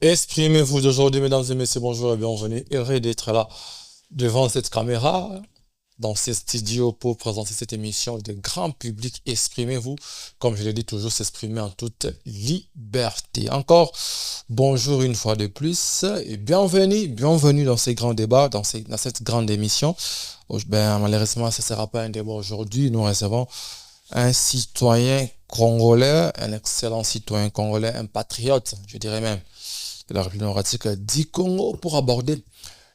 Exprimez-vous d'aujourd'hui, mesdames et messieurs, bonjour et bienvenue. Heureux d'être là devant cette caméra, dans ce studio pour présenter cette émission de grand public. Exprimez-vous, comme je l'ai dit toujours, s'exprimer en toute liberté. Encore bonjour une fois de plus et bienvenue dans ces grands débats, dans cette grande émission. Malheureusement, ce ne sera pas un débat aujourd'hui. Nous recevons un citoyen congolais, un excellent citoyen congolais, un patriote, je dirais même de la République démocratique du Congo pour aborder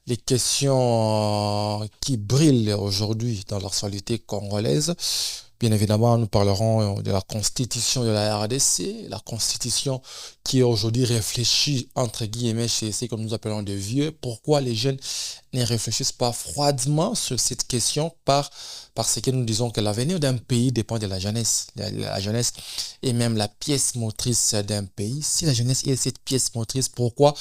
les questions qui brillent aujourd'hui dans l'actualité congolaise. Bien évidemment, nous parlerons de la constitution de la RDC, la constitution qui est aujourd'hui réfléchie, entre guillemets, chez ceux que nous appelons des vieux. Pourquoi les jeunes ne réfléchissent pas froidement sur cette question parce que nous disons que l'avenir d'un pays dépend de la jeunesse. La jeunesse est même la pièce motrice d'un pays. Si la jeunesse est cette pièce motrice, pourquoi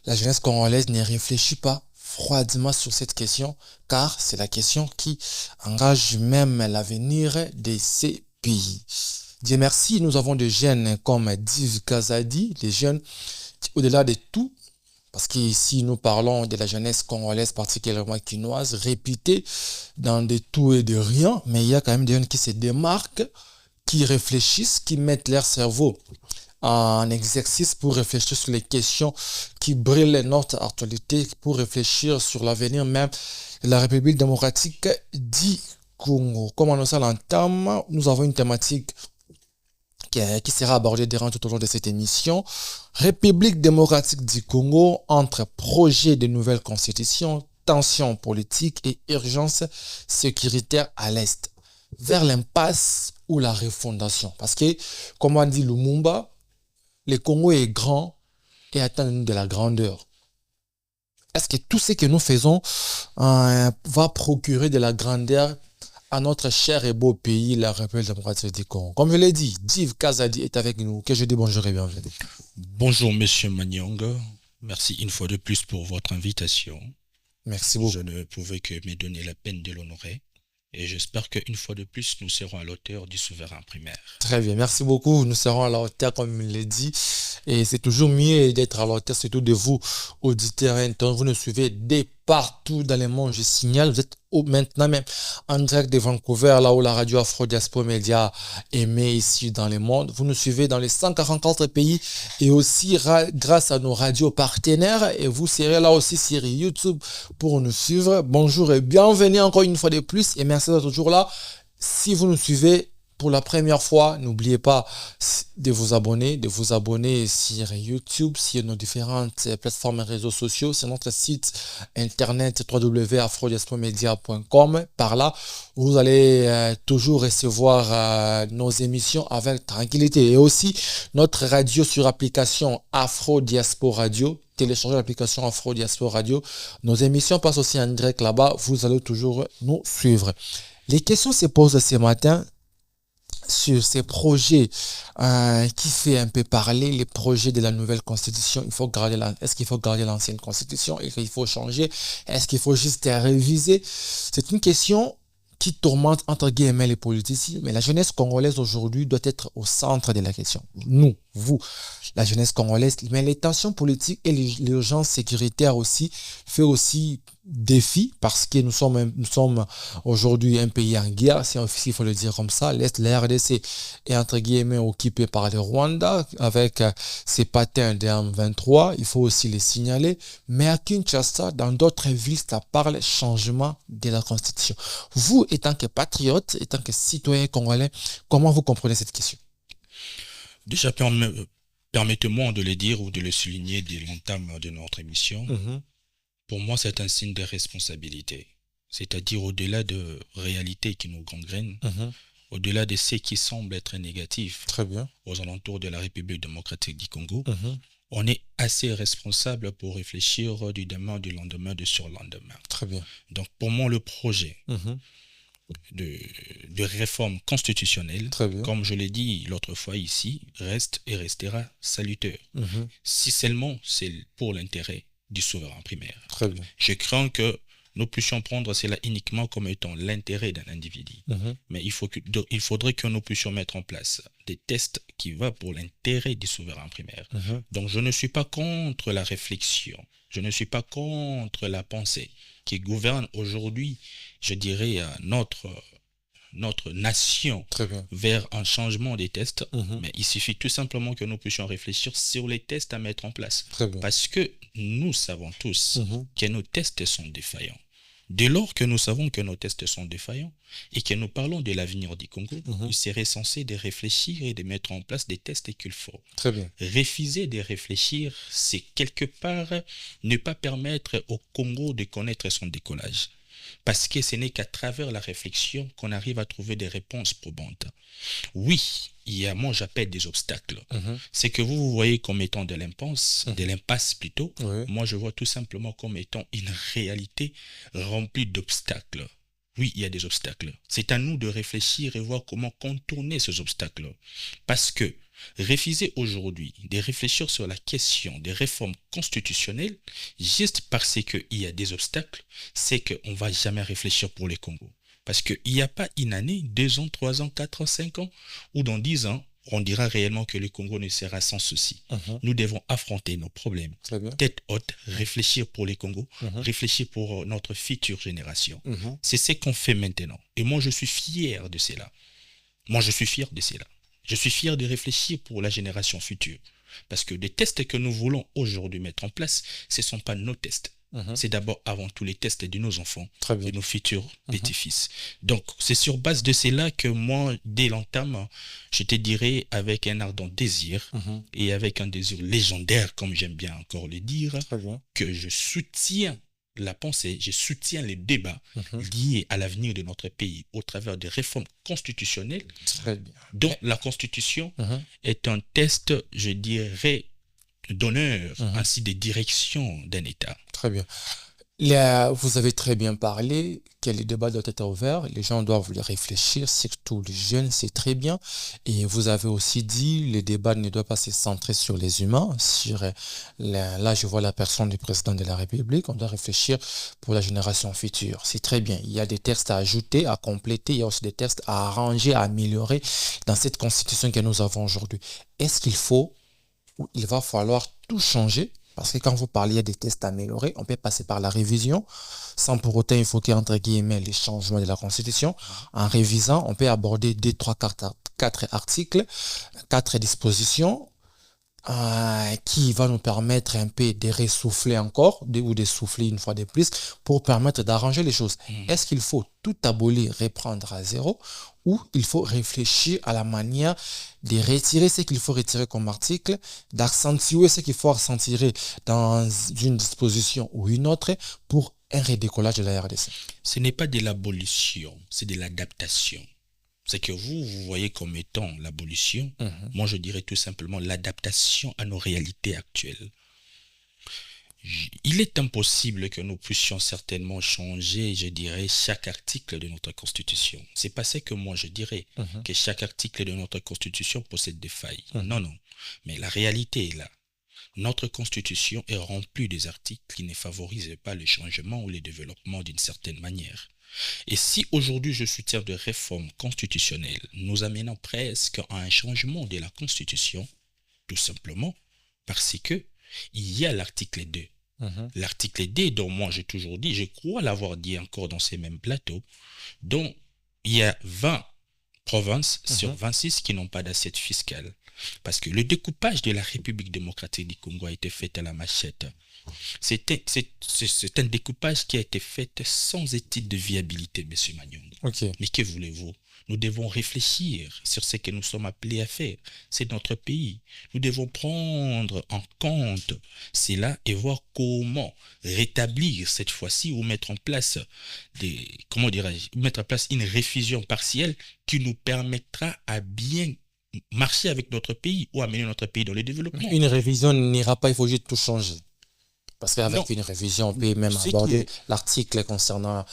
la jeunesse congolaise ne réfléchit pas froidement sur cette question, car c'est la question qui engage même l'avenir de ces pays. Dieu merci, nous avons des jeunes comme Div Kazadi, des jeunes qui, au-delà de tout, parce qu'ici nous parlons de la jeunesse congolaise, particulièrement quinoise, réputée dans de tout et de rien, mais il y a quand même des jeunes qui se démarquent, qui réfléchissent, qui mettent leur cerveau en exercice pour réfléchir sur les questions qui brillent notre actualité, pour réfléchir sur l'avenir même de la République démocratique du Congo. Comme on l'entame, nous avons une thématique qui sera abordée durant tout au long de cette émission. République démocratique du Congo, entre projets de nouvelle constitution, tensions politiques et urgence sécuritaire à l'Est, vers l'impasse ou la refondation. Parce que, comme on dit Lumumba, le Congo est grand et atteint de la grandeur. Est-ce que tout ce que nous faisons va procurer de la grandeur à notre cher et beau pays, la République démocratique du Congo? Comme je l'ai dit, Div Kazadi est avec nous. Que je dis bonjour et bienvenue. Bonjour, Monsieur Magnong. Merci une fois de plus pour votre invitation. Merci beaucoup. Je ne pouvais que me donner la peine de l'honorer. Et j'espère qu'une fois de plus, nous serons à l'auteur du souverain primaire. Très bien, merci beaucoup. Nous serons à la hauteur, comme il l'a dit. Et c'est toujours mieux d'être à la hauteur, surtout de vous, auditeurs internautes. Vous nous suivez dès partout dans le monde. Je signale, vous êtes maintenant même en direct de Vancouver, là où la radio Afro Diaspora Média émet ici dans le monde. Vous nous suivez dans les 144 pays et aussi grâce à nos radios partenaires. Et vous serez là aussi sur YouTube pour nous suivre. Bonjour et bienvenue encore une fois de plus. Et merci d'être toujours là. Si vous nous suivez pour la première fois, n'oubliez pas de vous abonner sur YouTube, sur nos différentes plateformes et réseaux sociaux, sur notre site internet www.afrodiasporamedia.com. Par là, vous allez toujours recevoir nos émissions avec tranquillité. Et aussi, notre radio sur application Afro Diaspora Radio. Téléchargez l'application Afro Diaspora Radio. Nos émissions passent aussi en direct là-bas. Vous allez toujours nous suivre. Les questions se posent ce matin sur ces projets qui fait un peu parler, les projets de la nouvelle constitution. Est-ce qu'il faut garder l'ancienne constitution? Est-ce qu'il faut changer? Est-ce qu'il faut juste réviser? C'est une question qui tourmente entre guillemets les politiciens, mais la jeunesse congolaise aujourd'hui doit être au centre de la question. Nous, vous, la jeunesse congolaise, mais les tensions politiques et l'urgence sécuritaire aussi fait aussi défi parce que nous sommes aujourd'hui un pays en guerre, si il faut le dire comme ça. L'Est, la RDC est entre guillemets occupée par le Rwanda avec ses patins de M23, il faut aussi les signaler. Mais à Kinshasa, dans d'autres villes, ça parle changement de la constitution. Vous, étant que patriote, étant que citoyen congolais, comment vous comprenez cette question? Déjà, permettez-moi de le dire ou de le souligner dès l'entame de notre émission. Pour moi, c'est un signe de responsabilité. C'est-à-dire au-delà de réalités qui nous gangrènent, au-delà de ce qui semble être négatif Très bien. aux alentours de la République démocratique du Congo, on est assez responsable pour réfléchir du demain, du lendemain, du surlendemain. Très bien. Donc pour moi, le projet de réforme constitutionnelle, comme je l'ai dit l'autre fois ici, reste et restera salutaire. Si seulement c'est pour l'intérêt du souverain primaire. Très bien. Je crains que nous puissions prendre cela uniquement comme étant l'intérêt d'un individu. Mais il faudrait que nous puissions mettre en place des tests qui vont pour l'intérêt du souverain primaire. Donc je ne suis pas contre la réflexion, je ne suis pas contre la pensée qui gouverne aujourd'hui, je dirais, notre nation vers un changement des tests, mais il suffit tout simplement que nous puissions réfléchir sur les tests à mettre en place. Parce que nous savons tous que nos tests sont défaillants. Dès lors que nous savons que nos tests sont défaillants et que nous parlons de l'avenir du Congo, il serait censé de réfléchir et de mettre en place des tests qu'il faut. Refuser de réfléchir, c'est quelque part ne pas permettre au Congo de connaître son décollage. Parce que ce n'est qu'à travers la réflexion qu'on arrive à trouver des réponses probantes. Oui, il y a, moi j'appelle des obstacles. C'est que vous voyez comme étant de l'impasse plutôt. Moi je vois tout simplement comme étant une réalité remplie d'obstacles. Oui, il y a des obstacles. C'est à nous de réfléchir et voir comment contourner ces obstacles. Parce que refuser aujourd'hui de réfléchir sur la question des réformes constitutionnelles, juste parce qu'il y a des obstacles, c'est qu'on ne va jamais réfléchir pour les Congos. Parce qu'il n'y a pas une année, 2 ans, 3 ans, 4 ans, 5 ans, ou dans 10 ans, on dira réellement que le Congo ne sera sans souci. Nous devons affronter nos problèmes, tête haute, réfléchir pour les Congos, réfléchir pour notre future génération. C'est ce qu'on fait maintenant. Et moi, je suis fier de cela. Je suis fier de réfléchir pour la génération future. Parce que les tests que nous voulons aujourd'hui mettre en place, ce ne sont pas nos tests. C'est d'abord avant tout les tests de nos enfants, de nos futurs petits-fils. Donc, c'est sur base de cela que moi, dès l'entame, je te dirais avec un ardent désir et avec un désir légendaire, comme j'aime bien encore le dire, que je soutiens la pensée, je soutiens les débats liés à l'avenir de notre pays au travers des réformes constitutionnelles, dont la Constitution est un test, je dirais, d'honneur, ainsi de direction d'un État. Très bien. Vous avez très bien parlé que les débats doivent être ouverts, les gens doivent les réfléchir, surtout les jeunes, c'est très bien. Et vous avez aussi dit les débats ne doivent pas se centrer sur les humains. Là, je vois la personne du président de la République, on doit réfléchir pour la génération future. C'est très bien. Il y a des textes à ajouter, à compléter, il y a aussi des textes à arranger, à améliorer dans cette constitution que nous avons aujourd'hui. Est-ce qu'il faut ou il va falloir tout changer? Parce que quand vous parliez des tests améliorés, on peut passer par la révision, sans pour autant évoquer entre guillemets les changements de la Constitution. En révisant, on peut aborder 2, 3, 4 articles, 4 dispositions qui va nous permettre un peu de ressouffler encore, ou de souffler une fois de plus, pour permettre d'arranger les choses. Est-ce qu'il faut tout abolir, reprendre à zéro, ou il faut réfléchir à la manière de retirer ce qu'il faut retirer comme article, d'accentuer ce qu'il faut accentuer dans une disposition ou une autre pour un redécollage de la RDC? Ce n'est pas de l'abolition, c'est de l'adaptation. C'est que vous voyez comme étant l'abolition, moi je dirais tout simplement l'adaptation à nos réalités actuelles. Il est impossible que nous puissions certainement changer, je dirais, chaque article de notre Constitution. C'est pas ce que moi je dirais, que chaque article de notre Constitution possède des failles. Non. Mais la réalité est là. Notre Constitution est remplie des articles qui ne favorisent pas le changement ou le développement d'une certaine manière. Et si aujourd'hui je soutiens des réformes constitutionnelles, nous amenons presque à un changement de la Constitution, tout simplement parce que il y a l'article 2. L'article 2 dont moi j'ai toujours dit, je crois l'avoir dit encore dans ces mêmes plateaux, dont il y a 20 provinces sur 26 qui n'ont pas d'assiette fiscale. Parce que le découpage de la République démocratique du Congo a été fait à la machette. C'est un découpage qui a été fait sans étude de viabilité, M. Manyong. Mais que voulez-vous? Nous devons réfléchir sur ce que nous sommes appelés à faire. C'est notre pays. Nous devons prendre en compte cela et voir comment rétablir cette fois-ci ou mettre en place mettre en place une révision partielle qui nous permettra à bien marcher avec notre pays ou amener notre pays dans le développement. Une révision n'ira pas, il faut juste tout changer. Parce qu'avec une révision, on peut même aborder l'article concernant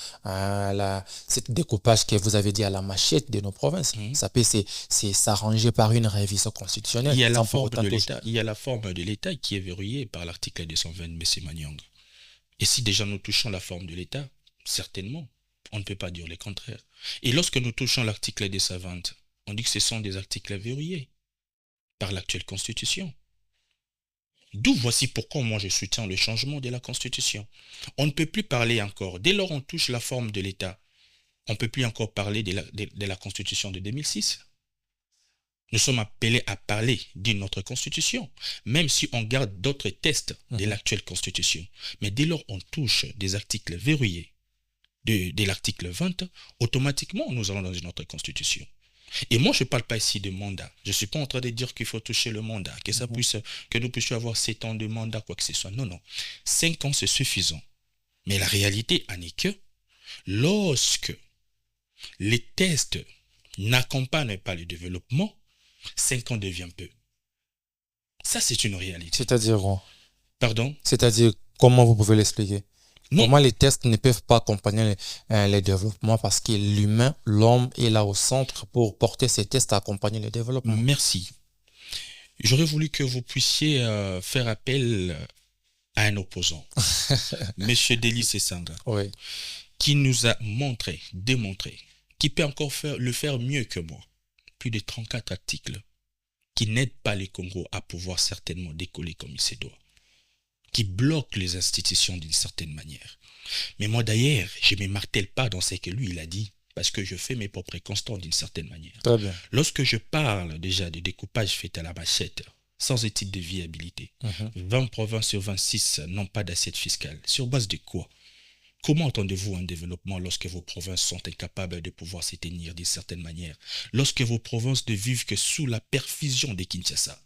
cette découpage que vous avez dit à la machette de nos provinces. Ça peut s'arranger par une révision constitutionnelle. Il y a la forme de l'État qui est verrouillée par l'article 220 de M. Manyong. Et si déjà nous touchons la forme de l'État, Certainement. On ne peut pas dire le contraire. Et lorsque nous touchons l'article 220, on dit que ce sont des articles verrouillés par l'actuelle Constitution. D'où voici pourquoi moi je soutiens le changement de la Constitution. On ne peut plus parler encore, dès lors on touche la forme de l'État, on ne peut plus encore parler de la Constitution de 2006. Nous sommes appelés à parler d'une autre Constitution, même si on garde d'autres tests de l'actuelle Constitution. Mais dès lors on touche des articles verrouillés de l'article 20, automatiquement nous allons dans une autre Constitution. Et moi, je ne parle pas ici de mandat. Je ne suis pas en train de dire qu'il faut toucher le mandat, que nous puissions avoir 7 ans de mandat, quoi que ce soit. Non, non. 5 ans, c'est suffisant. Mais la réalité en est que lorsque les tests n'accompagnent pas le développement, 5 ans devient peu. Ça, c'est une réalité. C'est-à-dire quoi? Pardon? C'est-à-dire, comment vous pouvez l'expliquer? Non. Comment les tests ne peuvent pas accompagner les développements parce que l'humain, l'homme est là au centre pour porter ces tests à accompagner le développement. Merci. J'aurais voulu que vous puissiez faire appel à un opposant, Monsieur Délice Sanga, Oui. qui nous a démontré, qui peut encore le faire mieux que moi. Plus de 34 articles qui n'aident pas les Congos à pouvoir certainement décoller comme il se doit, qui bloquent les institutions d'une certaine manière. Mais moi d'ailleurs, je ne me martèle pas dans ce que lui il a dit, parce que je fais mes propres constats d'une certaine manière. Très bien. Lorsque je parle déjà de découpage fait à la machette, sans étude de viabilité, 20 provinces sur 26 n'ont pas d'assiette fiscale. Sur base de quoi? Comment entendez-vous un développement lorsque vos provinces sont incapables de pouvoir se tenir d'une certaine manière? Lorsque vos provinces ne vivent que sous la perfusion de Kinshasa.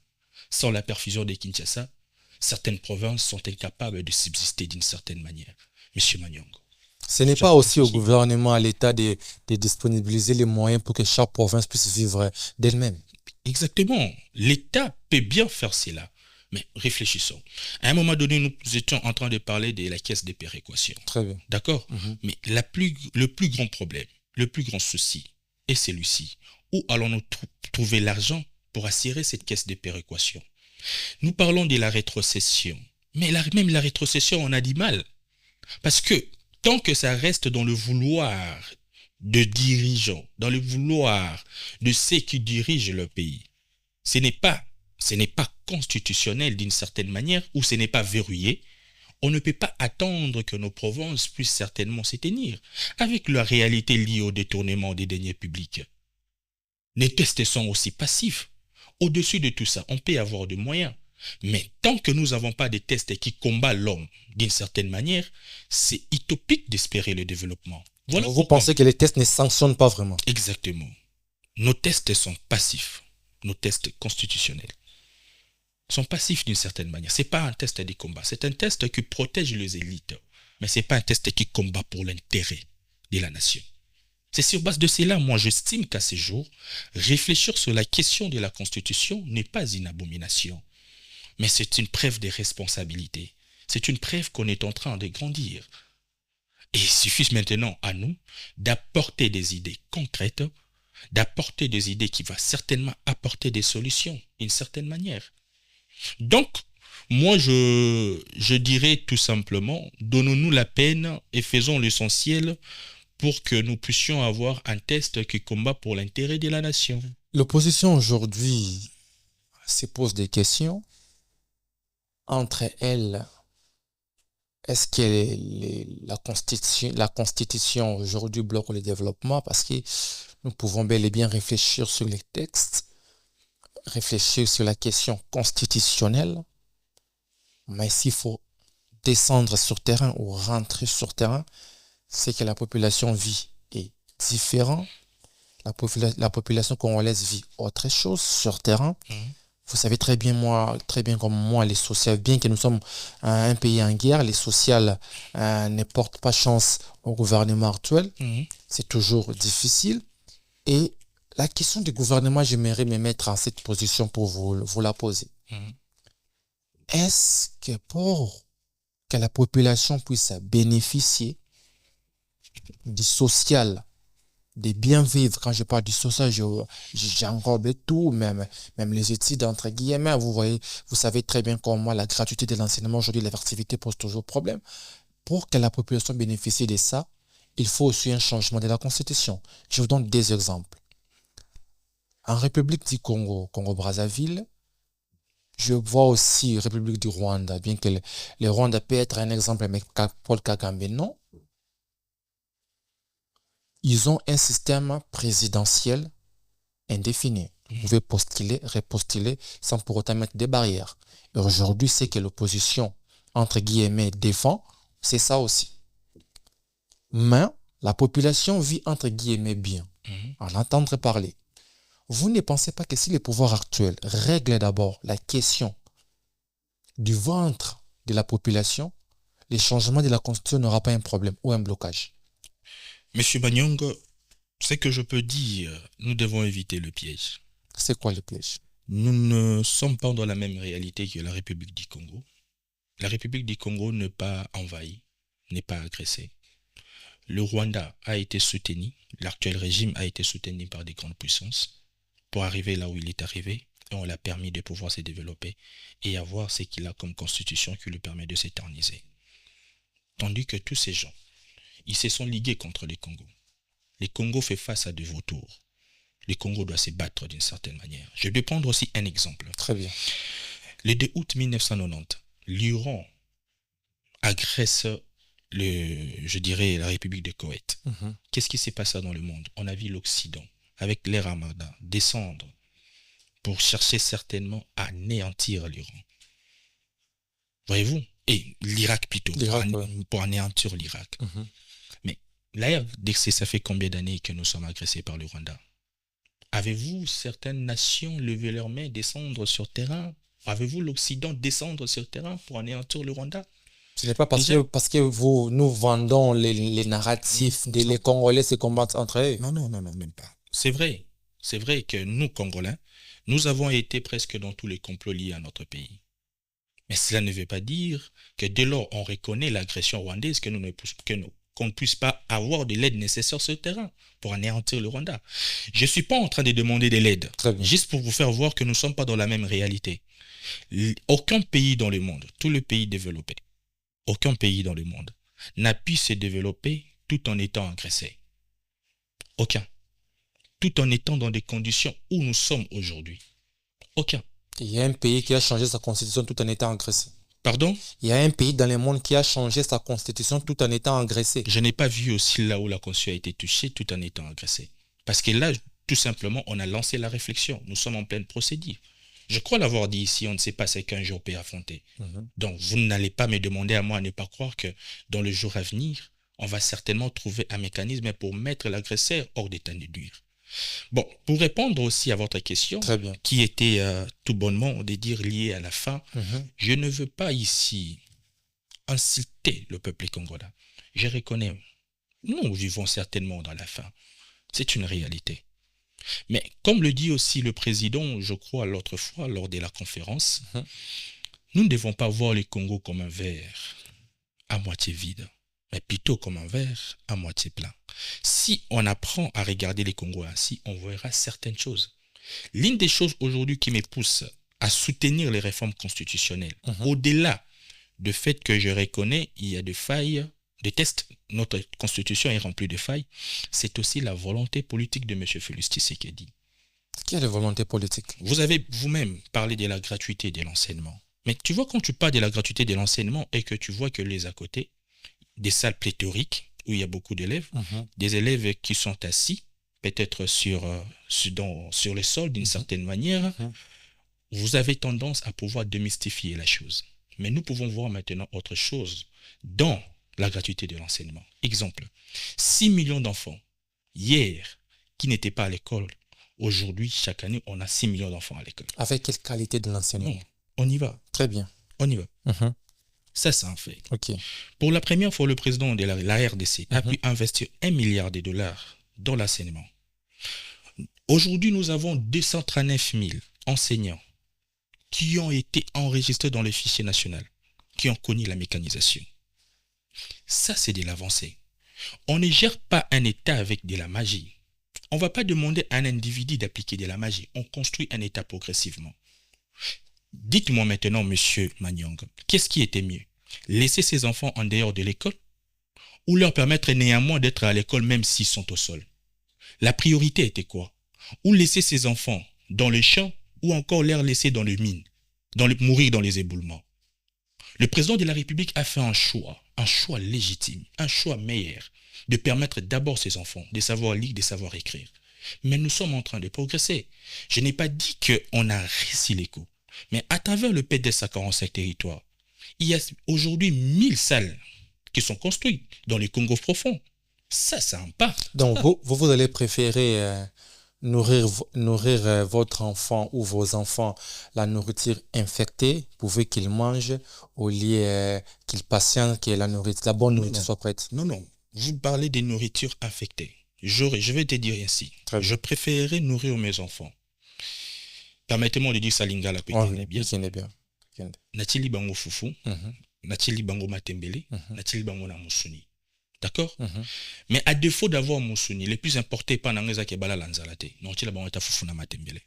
Sans la perfusion de Kinshasa, certaines provinces sont incapables de subsister d'une certaine manière. Monsieur Manyongo. Ce n'est pas aussi au gouvernement, à l'État de disponibiliser les moyens pour que chaque province puisse vivre d'elle-même. Exactement. L'État peut bien faire cela. Mais réfléchissons. À un moment donné, nous étions en train de parler de la caisse de péréquation. Très bien. D'accord? Mais le plus grand problème, le plus grand souci est celui-ci. Où allons-nous trouver l'argent pour assurer cette caisse de péréquation? Nous parlons de la rétrocession. Mais même la rétrocession, on a du mal. Parce que tant que ça reste dans le vouloir de dirigeants, dans le vouloir de ceux qui dirigent le pays, ce n'est pas constitutionnel d'une certaine manière, ou ce n'est pas verrouillé, on ne peut pas attendre que nos provinces puissent certainement se tenir avec la réalité liée au détournement des deniers publics. Les tests sont aussi passifs. Au-dessus de tout ça, on peut avoir des moyens. Mais tant que nous n'avons pas de tests qui combattent l'homme d'une certaine manière, c'est utopique d'espérer le développement. Voilà. Vous pensez que les tests ne sanctionnent pas vraiment? Exactement. Nos tests sont passifs. Nos tests constitutionnels sont passifs d'une certaine manière. Ce n'est pas un test de combat. C'est un test qui protège les élites. Mais ce n'est pas un test qui combat pour l'intérêt de la nation. C'est sur base de cela, moi j'estime qu'à ce jour, réfléchir sur la question de la Constitution n'est pas une abomination. Mais c'est une preuve de responsabilité. C'est une preuve qu'on est en train de grandir. Et il suffit maintenant à nous d'apporter des idées concrètes, d'apporter des idées qui vont certainement apporter des solutions d'une certaine manière. Donc, moi je dirais tout simplement, donnons-nous la peine et faisons l'essentiel pour que nous puissions avoir un test qui combat pour l'intérêt de la nation. L'opposition aujourd'hui se pose des questions. Entre elles, est-ce que la Constitution aujourd'hui bloque le développement? Parce que nous pouvons bel et bien réfléchir sur les textes, réfléchir sur la question constitutionnelle, mais s'il faut descendre sur terrain ou rentrer sur terrain, c'est que la population vit est différent. La population congolaise vit autre chose sur terrain. Vous savez très bien comme moi, les sociales, bien que nous sommes un pays en guerre, les sociales ne portent pas chance au gouvernement actuel. C'est toujours difficile. Et la question du gouvernement, j'aimerais me mettre en cette position pour vous la poser. Est-ce que pour que la population puisse bénéficier du social, des bien vivre, quand je parle du social, j'englobe tout, même les études entre guillemets, vous savez très bien comme moi, la gratuité de l'enseignement aujourd'hui, l'université pose toujours problème. Pour que la population bénéficie de ça, il faut aussi un changement de la Constitution. Je vous donne des exemples. En République du Congo, Congo-Brazzaville, je vois aussi République du Rwanda, bien que le Rwanda peut être un exemple, mais Paul Kagame, non. Ils ont un système présidentiel indéfini. Vous pouvez postuler, repostuler sans pour autant mettre des barrières. Et aujourd'hui, ce que l'opposition, entre guillemets, défend, c'est ça aussi. Mais la population vit, entre guillemets, bien, en entendre parler. Vous ne pensez pas que si les pouvoirs actuels règlent d'abord la question du ventre de la population, les changements de la Constitution n'aura pas un problème ou un blocage? Monsieur Banyong, ce que je peux dire, nous devons éviter le piège. C'est quoi le piège? Nous ne sommes pas dans la même réalité que la République du Congo. La République du Congo n'est pas envahie, n'est pas agressée. Le Rwanda a été soutenu, l'actuel régime a été soutenu par des grandes puissances pour arriver là où il est arrivé, et on l'a permis de pouvoir se développer et avoir ce qu'il a comme constitution qui lui permet de s'éterniser. Tandis que tous ces gens, ils se sont ligués contre les Congos. Les Congos fait face à des vautours. Les Congos doivent se battre d'une certaine manière. Je vais prendre aussi un exemple. Très bien. Le 2 août 1990, l'Iran agresse la République de Koweït. Qu'est-ce qui s'est passé dans le monde? On a vu l'Occident, avec les Ramadans, descendre pour chercher certainement à anéantir l'Iran. Voyez-vous? Et l'Irak plutôt, pour anéantir l'Irak. Mais là, ça fait combien d'années que nous sommes agressés par le Rwanda? Avez-vous certaines nations lever leurs mains, descendre sur terrain? Avez-vous l'Occident descendre sur terrain pour anéantir le Rwanda? Ce n'est pas parce que nous vendons les narratifs les Congolais se combattent entre eux. Non, même pas. C'est vrai que nous, Congolais, nous avons été presque dans tous les complots liés à notre pays. Mais cela ne veut pas dire que dès lors on reconnaît l'agression rwandaise qu'on ne puisse pas avoir de l'aide nécessaire sur le terrain pour anéantir le Rwanda. Je ne suis pas en train de demander de l'aide, juste pour vous faire voir que nous ne sommes pas dans la même réalité. Aucun pays dans le monde, tous les pays développés, aucun pays dans le monde n'a pu se développer tout en étant agressé. Aucun. Tout en étant dans des conditions où nous sommes aujourd'hui. Aucun. Il y a un pays qui a changé sa constitution tout en étant agressé. Pardon? Il y a un pays dans le monde qui a changé sa constitution tout en étant agressé. Je n'ai pas vu aussi là où la constitution a été touchée tout en étant agressée. Parce que là, tout simplement, on a lancé la réflexion. Nous sommes en pleine procédure. Je crois l'avoir dit ici, on ne sait pas ce qu'un jour peut affronter. Donc, vous n'allez pas me demander à moi à ne pas croire que dans le jour à venir, on va certainement trouver un mécanisme pour mettre l'agresseur hors d'état de nuire. Bon, pour répondre aussi à votre question, qui était tout bonnement de dire liée à la faim, je ne veux pas ici inciter le peuple congolais. Je reconnais, nous vivons certainement dans la faim. C'est une réalité. Mais comme le dit aussi le président, je crois l'autre fois lors de la conférence, nous ne devons pas voir le Congo comme un verre à moitié vide, mais plutôt comme un verre à moitié plein. Si on apprend à regarder les Congos ainsi, on verra certaines choses. L'une des choses aujourd'hui qui me pousse à soutenir les réformes constitutionnelles, au-delà du fait que je reconnais il y a des failles, des tests, notre constitution est remplie de failles, c'est aussi la volonté politique de M. Félix Tshisekedi. Quelle volonté politique? Vous avez vous-même parlé de la gratuité de l'enseignement. Mais tu vois, quand tu parles de la gratuité de l'enseignement et que tu vois que les à côté, des salles pléthoriques, où il y a beaucoup d'élèves, des élèves qui sont assis, peut-être sur le sol d'une certaine manière, vous avez tendance à pouvoir démystifier la chose. Mais nous pouvons voir maintenant autre chose dans la gratuité de l'enseignement. Exemple, 6 millions d'enfants, hier, qui n'étaient pas à l'école. Aujourd'hui, chaque année, on a 6 millions d'enfants à l'école. Avec quelle qualité de l'enseignement? Non, on y va. Très bien. On y va. Ça, c'est un fait. Okay. Pour la première fois, le président de la RDC a pu investir $1 milliard dans l'enseignement. Aujourd'hui, nous avons 239 000 enseignants qui ont été enregistrés dans le fichier national, qui ont connu la mécanisation. Ça, c'est de l'avancée. On ne gère pas un État avec de la magie. On ne va pas demander à un individu d'appliquer de la magie. On construit un État progressivement. Dites-moi maintenant, monsieur Manyong, qu'est-ce qui était mieux? Laisser ses enfants en dehors de l'école ou leur permettre néanmoins d'être à l'école même s'ils sont au sol. La priorité était quoi? Ou laisser ces enfants dans les champs, ou encore les laisser dans les mines, mourir dans les éboulements. Le président de la République a fait un choix légitime, un choix meilleur, de permettre d'abord ces enfants de savoir lire, de savoir écrire. Mais nous sommes en train de progresser. Je n'ai pas dit qu'on a réussi les coups, mais à travers le PDS à 45 territoires, il y a aujourd'hui 1000 salles qui sont construites dans les Congos profonds. Ça un pas. Donc, vous allez préférer nourrir votre enfant ou vos enfants la nourriture infectée, pouvez qu'ils mangent, au lieu qu'ils patientent que la bonne nourriture soit prête. Non. Vous parlez des nourritures infectées. Je vais te dire ainsi. Je préférerais nourrir mes enfants. Permettez-moi de dire ça lingala bien. Natili bango fufu, natili bango matembele, natili bango na musuni. D'accord? Mais à défaut d'avoir musuni, le plus important n'est pas n'angeza ke bala lanzalate. Non, tila bango ta fufu na matembele.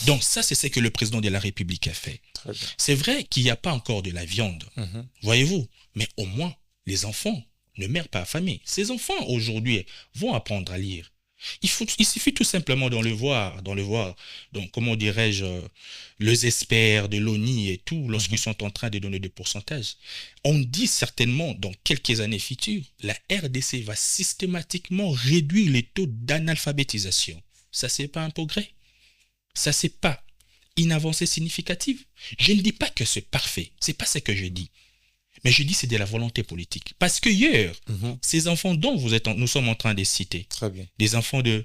Donc ça, c'est ce que le président de la République a fait. C'est vrai qu'il n'y a pas encore de la viande, voyez-vous, mais au moins, les enfants ne meurent pas affamés. Ces enfants, aujourd'hui, vont apprendre à lire. Il suffit tout simplement dans le voir, donc comment dirais-je, les experts de l'ONU et tout, lorsqu'ils sont en train de donner des pourcentages. On dit certainement, dans quelques années futures, la RDC va systématiquement réduire les taux d'analphabétisation. Ça, c'est pas un progrès. Ça, c'est pas une avancée significative. Je ne dis pas que c'est parfait. C'est pas ce que je dis. Mais je dis c'est de la volonté politique. Parce que hier, ces enfants dont nous sommes en train de citer, très bien, des enfants de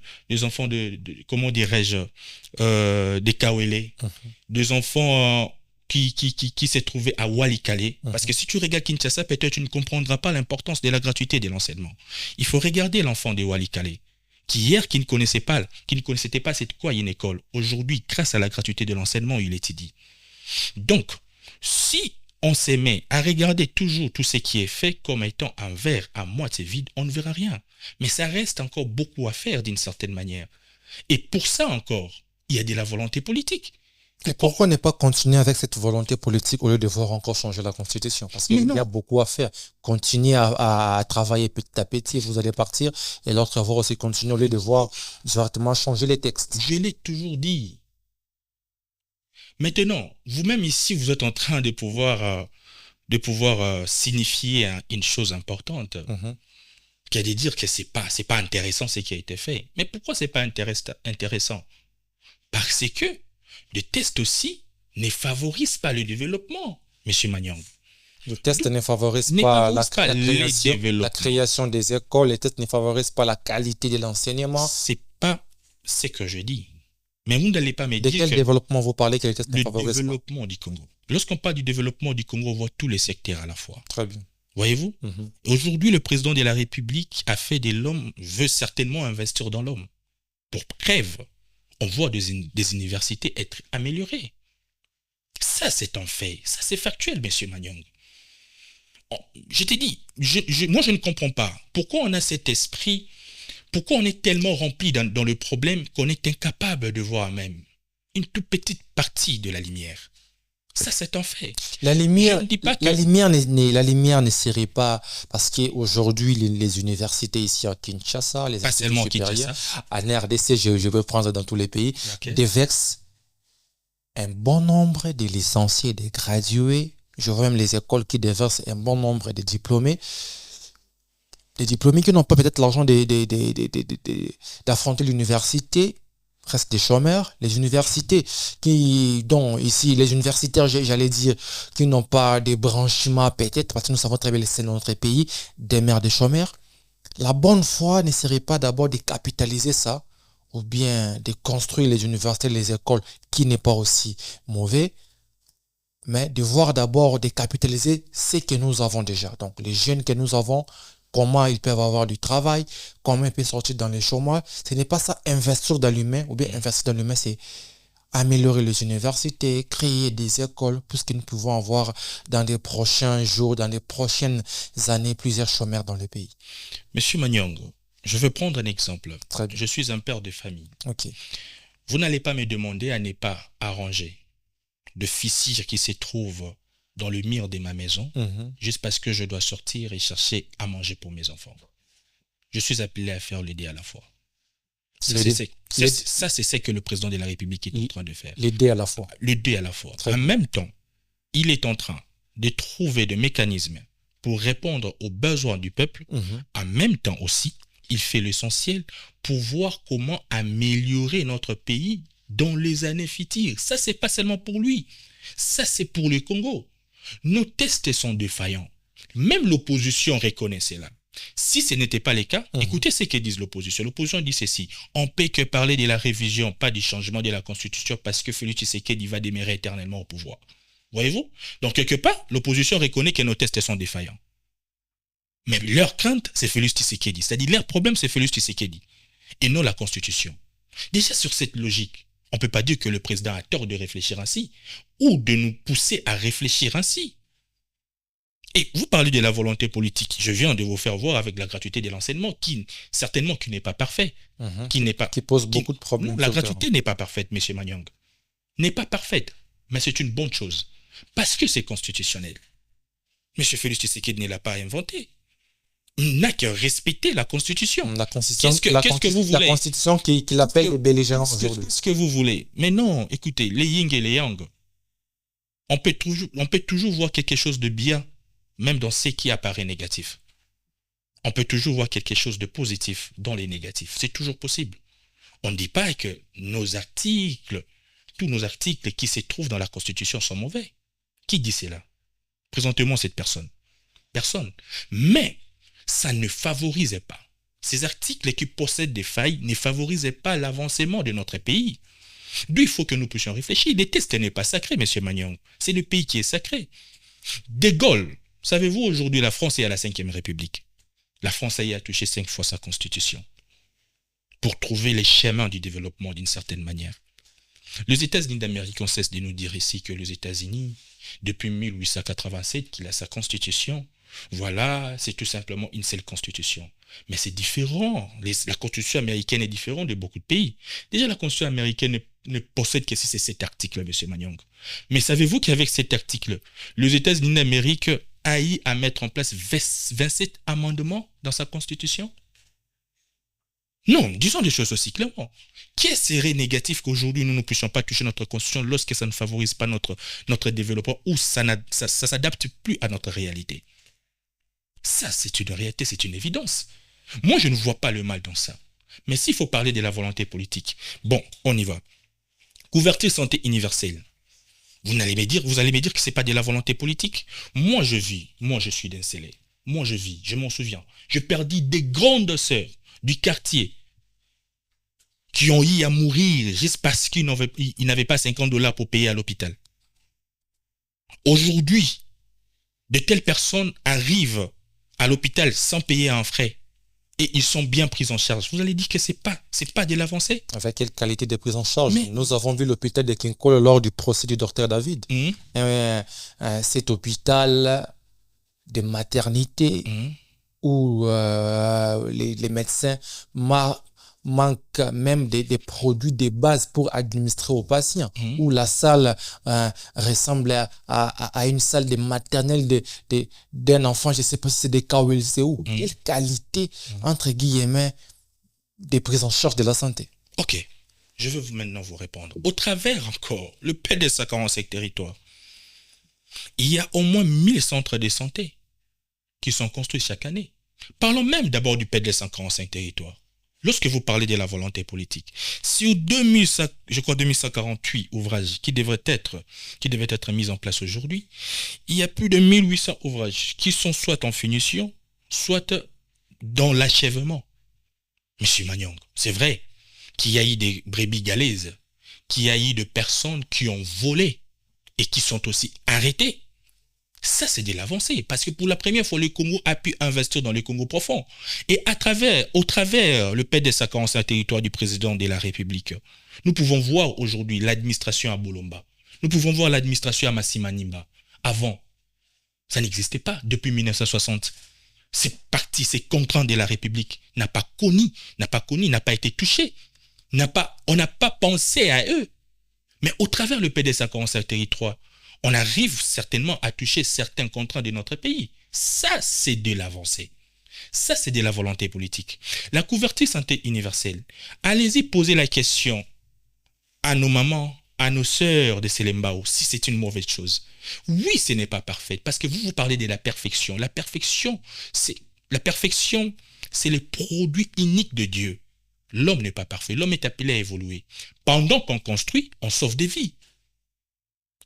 comment dirais-je, des Kawele, des enfants qui s'est trouvé à Walikale. Parce que si tu regardes Kinshasa, peut-être tu ne comprendras pas l'importance de la gratuité de l'enseignement. Il faut regarder l'enfant de Walikale, qui hier, qui ne connaissait pas c'est quoi une école. Aujourd'hui, grâce à la gratuité de l'enseignement, il étudie. Donc, si on se met à regarder toujours tout ce qui est fait comme étant un verre à moitié vide, on ne verra rien. Mais ça reste encore beaucoup à faire d'une certaine manière. Et pour ça encore, il y a de la volonté politique. Et pourquoi ne pas continuer avec cette volonté politique au lieu de voir encore changer la Constitution? Parce qu'il y a beaucoup à faire. Continuez à travailler petit à petit, vous allez partir, et l'autre va aussi continuer au lieu de voir directement changer les textes. Je l'ai toujours dit. Maintenant, vous-même ici, vous êtes en train de pouvoir signifier une chose importante, qui est de dire que c'est pas intéressant ce qui a été fait. Mais pourquoi c'est pas intéressant? Parce que le test aussi ne favorise pas le développement, Monsieur Magnang. Le test ne favorise pas la création des écoles, le test ne favorise pas la qualité de l'enseignement. C'est pas ce que je dis. Mais vous n'allez pas me dire de quel développement vous parlez que les tests ne favorisent pas? Le développement du Congo. Lorsqu'on parle du développement du Congo, on voit tous les secteurs à la fois. Très bien. Voyez-vous? Aujourd'hui, le président de la République a fait de l'homme, veut certainement investir dans l'homme. Pour preuve, on voit des universités être améliorées. Ça, c'est un fait. Ça, c'est factuel, monsieur Magnang. Je t'ai dit, moi, je ne comprends pas. Pourquoi on a cet esprit? Pourquoi on est tellement rempli dans le problème qu'on est incapable de voir même une toute petite partie de la lumière? Ça, c'est un fait. La lumière ne serait pas... Parce qu'aujourd'hui, les universités ici à Kinshasa, les instituts supérieurs, en RDC, je veux prendre dans tous les pays, déversent un bon nombre de licenciés, de gradués. Je vois même les écoles qui déversent un bon nombre de diplômés. Des diplômés qui n'ont pas peut-être l'argent d'affronter l'université, restent des chômeurs. Les universités les universitaires, j'allais dire, qui n'ont pas de branchements peut-être, parce que nous savons très bien laisser dans notre pays des mères de chômeurs. La bonne foi ne serait pas d'abord de capitaliser ça, ou bien de construire les universités, les écoles, qui n'est pas aussi mauvais, mais de voir d'abord de capitaliser ce que nous avons déjà. Donc les jeunes que nous avons, comment ils peuvent avoir du travail, comment ils peuvent sortir dans les chômeurs. Ce n'est pas ça, investir dans l'humain, ou bien investir dans l'humain, c'est améliorer les universités, créer des écoles, puisque nous pouvons avoir dans les prochains jours, dans les prochaines années, plusieurs chômeurs dans le pays. Monsieur Magnang, je vais prendre un exemple. Très bien. Je suis un père de famille. Ok. Vous n'allez pas me demander à ne pas arranger de fissures qui se trouvent dans le mur de ma maison, juste parce que je dois sortir et chercher à manger pour mes enfants. Je suis appelé à faire les deux à la fois. Ça, c'est ce que le président de la République est en train de faire. Les deux à la fois. Les deux à la fois. En même temps, il est en train de trouver des mécanismes pour répondre aux besoins du peuple. En même temps aussi, il fait l'essentiel pour voir comment améliorer notre pays dans les années futures. Ça, c'est pas seulement pour lui. Ça, c'est pour le Congo. Nos tests sont défaillants. Même l'opposition reconnaît cela. Si ce n'était pas le cas, écoutez ce que dit l'opposition. L'opposition dit ceci: on ne peut que parler de la révision, pas du changement de la Constitution, parce que Félix Tshisekedi va demeurer éternellement au pouvoir. Voyez-vous? Donc, quelque part, l'opposition reconnaît que nos tests sont défaillants. Mais leur crainte, c'est Félix Tshisekedi. C'est-à-dire, leur problème, c'est Félix Tshisekedi, et non la Constitution. Déjà, sur cette logique, on ne peut pas dire que le président a tort de réfléchir ainsi, ou de nous pousser à réfléchir ainsi. Et vous parlez de la volonté politique. Je viens de vous faire voir avec la gratuité de l'enseignement, qui certainement qui n'est pas parfait, qui pose beaucoup de problèmes. La gratuité n'est pas parfaite, M. Manyang. N'est pas parfaite, mais c'est une bonne chose. Parce que c'est constitutionnel. M. Félix Tshisekedi ne l'a pas inventé. Il n'a que respecter la Constitution. La Constitution, qu'est-ce que vous voulez? La Constitution qu'il appelle les belligérants aujourd'hui. Qu'est-ce que vous voulez? Mais non, écoutez, les yin et les yang, on peut toujours voir quelque chose de bien, même dans ce qui apparaît négatif. On peut toujours voir quelque chose de positif dans les négatifs. C'est toujours possible. On ne dit pas que tous nos articles qui se trouvent dans la Constitution sont mauvais. Qui dit cela? Présentez-moi cette personne. Personne. Mais ça ne favorise pas. Ces articles qui possèdent des failles ne favorisent pas l'avancement de notre pays. D'où il faut que nous puissions réfléchir. Les tests n'est pas sacré, M. Manyang. C'est le pays qui est sacré. De Gaulle, savez-vous, aujourd'hui, la France est à la 5e République. La France a touché 5 fois sa constitution pour trouver les chemins du développement d'une certaine manière. Les États-Unis d'Amérique, on cesse de nous dire ici que les États-Unis, depuis 1887, qu'il a sa constitution, voilà, c'est tout simplement une seule constitution. Mais c'est différent. La constitution américaine est différente de beaucoup de pays. Déjà, la constitution américaine ne possède que ces 7 articles, M. Manyang. Mais savez-vous qu'avec cet article, les États-Unis d'Amérique a eu à mettre en place 27 amendements dans sa constitution? Non, disons des choses aussi clairement. Qu'est-ce serait négatif qu'aujourd'hui nous ne puissions pas toucher notre constitution lorsque ça ne favorise pas notre développement ou ça ne s'adapte plus à notre réalité? Ça, c'est une réalité, c'est une évidence. Moi, je ne vois pas le mal dans ça. Mais s'il faut parler de la volonté politique, bon, on y va. Couverture santé universelle. Vous allez me dire que ce n'est pas de la volonté politique? Moi, je suis d'Ensélé. Moi, je m'en souviens. Je perdis des grandes sœurs du quartier qui ont eu à mourir juste parce qu'ils n'avaient pas $50 pour payer à l'hôpital. Aujourd'hui, de telles personnes arrivent à l'hôpital sans payer un frais et ils sont bien pris en charge. Vous allez dire que c'est pas de l'avancée? Avec quelle qualité de prise en charge? Nous avons vu l'hôpital de Kinkole lors du procès du docteur David. Cet hôpital de maternité où les médecins manquent même des produits de base pour administrer aux patients, où la salle ressemble à une salle de maternelle d'un enfant, je ne sais pas si c'est des cas où il sait où. Quelle qualité, entre guillemets, de prise en charge de la santé? Ok, je vais maintenant vous répondre. Au travers encore, le PDS 45 territoires, il y a au moins 1000 centres de santé qui sont construits chaque année. Parlons même d'abord du PDS 145 territoires. Lorsque vous parlez de la volonté politique, sur 2148 ouvrages qui devaient être mis en place aujourd'hui, il y a plus de 1800 ouvrages qui sont soit en finition, soit dans l'achèvement. Monsieur Manyang, c'est vrai qu'il y a eu des brebis galeuses, qu'il y a eu de personnes qui ont volé et qui sont aussi arrêtées. Ça, c'est de l'avancée. Parce que pour la première fois, le Congo a pu investir dans le Congo profond. Et au travers le PDS 45 territoire du président de la République, nous pouvons voir aujourd'hui l'administration à Bolomba. Nous pouvons voir l'administration à Massimanimba. Avant, ça n'existait pas. Depuis 1960, ces partis, ces contraintes de la République n'a pas été touché. On n'a pas pensé à eux. Mais au travers le PDS 45 territoire, on arrive certainement à toucher certains contrats de notre pays. Ça, c'est de l'avancée. Ça, c'est de la volonté politique. La couverture santé universelle. Allez-y poser la question à nos mamans, à nos sœurs de Selembao, si c'est une mauvaise chose. Oui, ce n'est pas parfait, parce que vous parlez de la perfection. La perfection, c'est le produit unique de Dieu. L'homme n'est pas parfait. L'homme est appelé à évoluer. Pendant qu'on construit, on sauve des vies.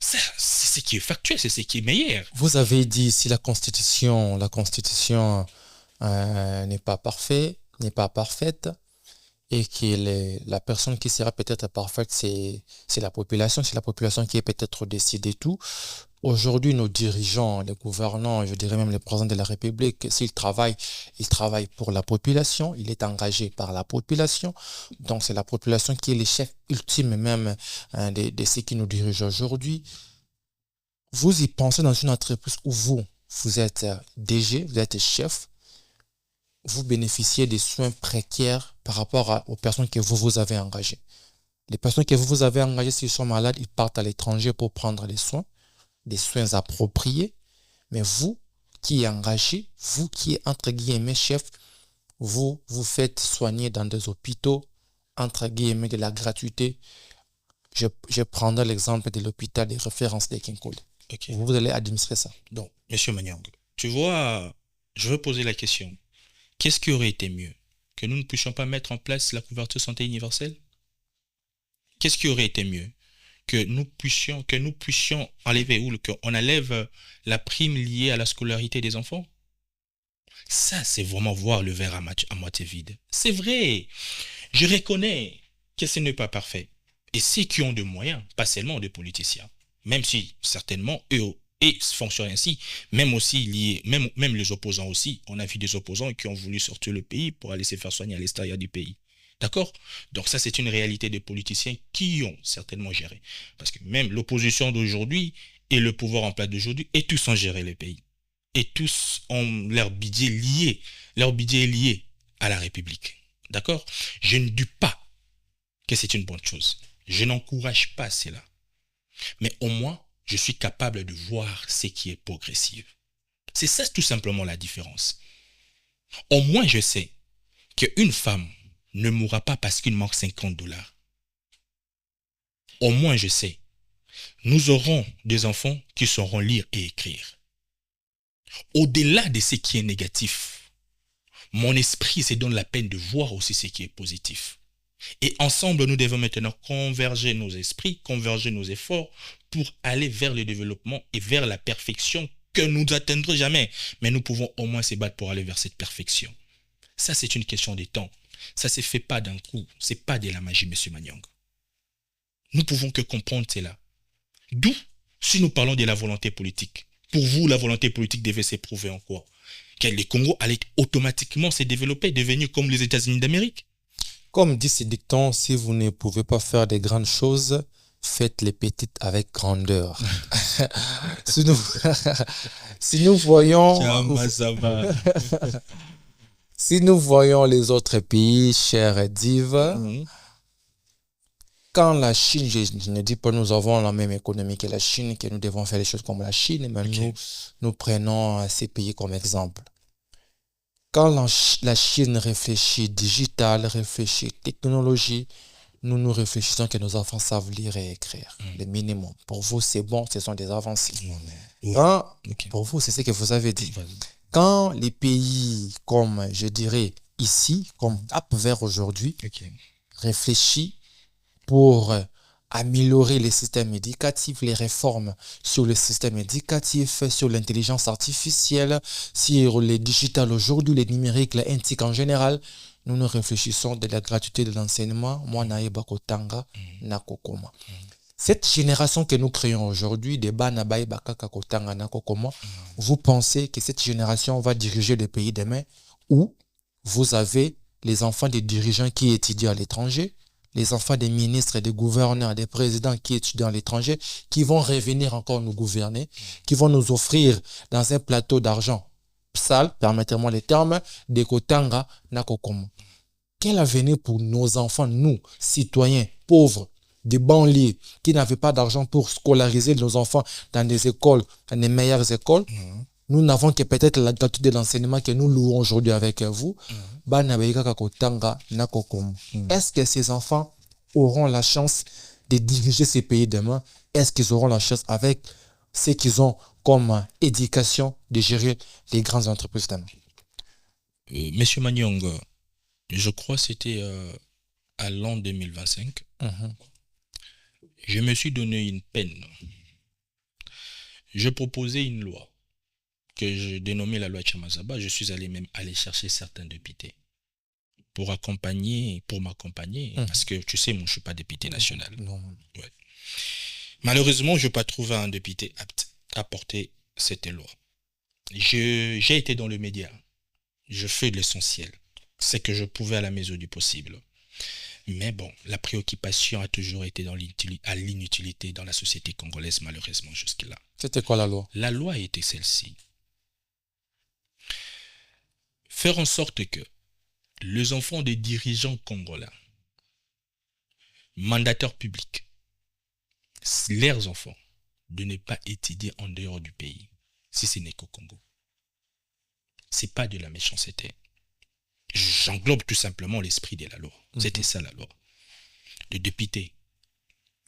Ça, c'est ce qui est factuel, c'est ce qui est meilleur. Vous avez dit si la constitution n'est pas parfaite, et que la personne qui sera peut-être parfaite, c'est la population qui est peut-être décidée tout. Aujourd'hui, nos dirigeants, les gouvernants, je dirais même le président de la République, s'il travaille, il travaille pour la population, il est engagé par la population. Donc, c'est la population qui est le chef ultime même de ceux qui nous dirigent aujourd'hui. Vous y pensez dans une entreprise où vous êtes DG, vous êtes chef, vous bénéficiez des soins précaires par rapport aux personnes que vous avez engagées. Les personnes que vous avez engagées, s'ils sont malades, ils partent à l'étranger pour prendre les soins, des soins appropriés. Mais vous qui êtes engagé, vous qui êtes entre guillemets chef, vous faites soigner dans des hôpitaux, entre guillemets de la gratuité. Je prendrai l'exemple de l'hôpital de référence de Kinkole. Okay. Vous allez administrer ça. Donc, M. Manyang, tu vois, je veux poser la question. Qu'est-ce qui aurait été mieux? Que nous ne puissions pas mettre en place la couverture santé universelle? Qu'est-ce qui aurait été mieux? Que nous puissions enlever, ou qu'on enlève la prime liée à la scolarité des enfants? Ça, c'est vraiment voir le verre à moitié vide. C'est vrai. Je reconnais que ce n'est pas parfait. Et ceux qui ont des moyens, pas seulement des politiciens, même si certainement eux fonctionnent ainsi, même aussi liés, même les opposants aussi. On a vu des opposants qui ont voulu sortir le pays pour aller se faire soigner à l'extérieur du pays. D'accord? Donc ça, c'est une réalité des politiciens qui ont certainement géré. Parce que même l'opposition d'aujourd'hui et le pouvoir en place d'aujourd'hui, et tous ont géré le pays. Et tous ont leur budget est lié à la République. D'accord? Je ne dis pas que c'est une bonne chose. Je n'encourage pas cela. Mais au moins, je suis capable de voir ce qui est progressif. C'est ça tout simplement la différence. Au moins, je sais qu'une femme ne mourra pas parce qu'il manque $50. Au moins, je sais. Nous aurons des enfants qui sauront lire et écrire. Au-delà de ce qui est négatif, mon esprit se donne la peine de voir aussi ce qui est positif. Et ensemble, nous devons maintenant converger nos esprits, converger nos efforts pour aller vers le développement et vers la perfection que nous n'atteindrons jamais. Mais nous pouvons au moins se battre pour aller vers cette perfection. Ça, c'est une question de temps. Ça ne se fait pas d'un coup. Ce n'est pas de la magie, M. Manyang. Nous pouvons que comprendre cela. D'où, si nous parlons de la volonté politique, pour vous, la volonté politique devait s'éprouver en quoi? Que le Congo allait automatiquement se développer, devenir comme les États-Unis d'Amérique? Comme dit ce dicton, si vous ne pouvez pas faire des grandes choses, faites les petites avec grandeur. si nous voyons les autres pays, chers Div, quand la Chine, je ne dis pas nous avons la même économie que la Chine, que nous devons faire les choses comme la Chine, mais nous prenons ces pays comme exemple. Quand la Chine réfléchit digital, réfléchit technologie, nous réfléchissons que nos enfants savent lire et écrire. Le minimum. Pour vous, c'est bon, ce sont des avancées. Pour vous, c'est ce que vous avez dit. Quand les pays comme, je dirais, ici, comme Cap Vert aujourd'hui, réfléchissent pour améliorer les systèmes éducatifs, les réformes sur le système éducatif, sur l'intelligence artificielle, sur les digital aujourd'hui, les numériques, les NTIC en général, nous réfléchissons de la gratuité de l'enseignement. Moi, naïba kotanga, nakokoma. Cette génération que nous créons aujourd'hui, des banabaï bakaka kotanga nakokoma, vous pensez que cette génération va diriger le pays demain où vous avez les enfants des dirigeants qui étudient à l'étranger, les enfants des ministres, des gouverneurs, des présidents qui étudient à l'étranger, qui vont revenir encore nous gouverner, qui vont nous offrir dans un plateau d'argent sale, permettez-moi les termes, des kotanga nakokoma. Quel avenir pour nos enfants, nous, citoyens pauvres des banlieues qui n'avaient pas d'argent pour scolariser nos enfants dans des écoles, dans les meilleures écoles, nous n'avons que peut-être la gratuité de l'enseignement que nous louons aujourd'hui avec vous. Est-ce que ces enfants auront la chance de diriger ces pays demain? Est-ce qu'ils auront la chance, avec ce qu'ils ont comme éducation, de gérer les grandes entreprises demain? Monsieur Maniong, je crois que c'était à l'an 2025. Je me suis donné une peine. Je proposais une loi que je dénommais la loi Chamazaba. Je suis allé même aller chercher certains députés pour m'accompagner, parce que tu sais, moi, je ne suis pas député national. Non. Ouais. Malheureusement, je n'ai pas trouvé un député apte à porter cette loi. J'ai été dans le média. Je fais de l'essentiel. C'est que je pouvais à la mesure du possible. Mais bon, la préoccupation a toujours été à l'inutilité dans la société congolaise, malheureusement, jusque-là. C'était quoi la loi? La loi était celle-ci. Faire en sorte que les enfants des dirigeants congolais, mandataires publics, leurs enfants, de ne pas étudier en dehors du pays, si ce n'est qu'au Congo. C'est pas de la méchanceté. J'englobe tout simplement l'esprit de la loi. C'était ça la loi. Les députés,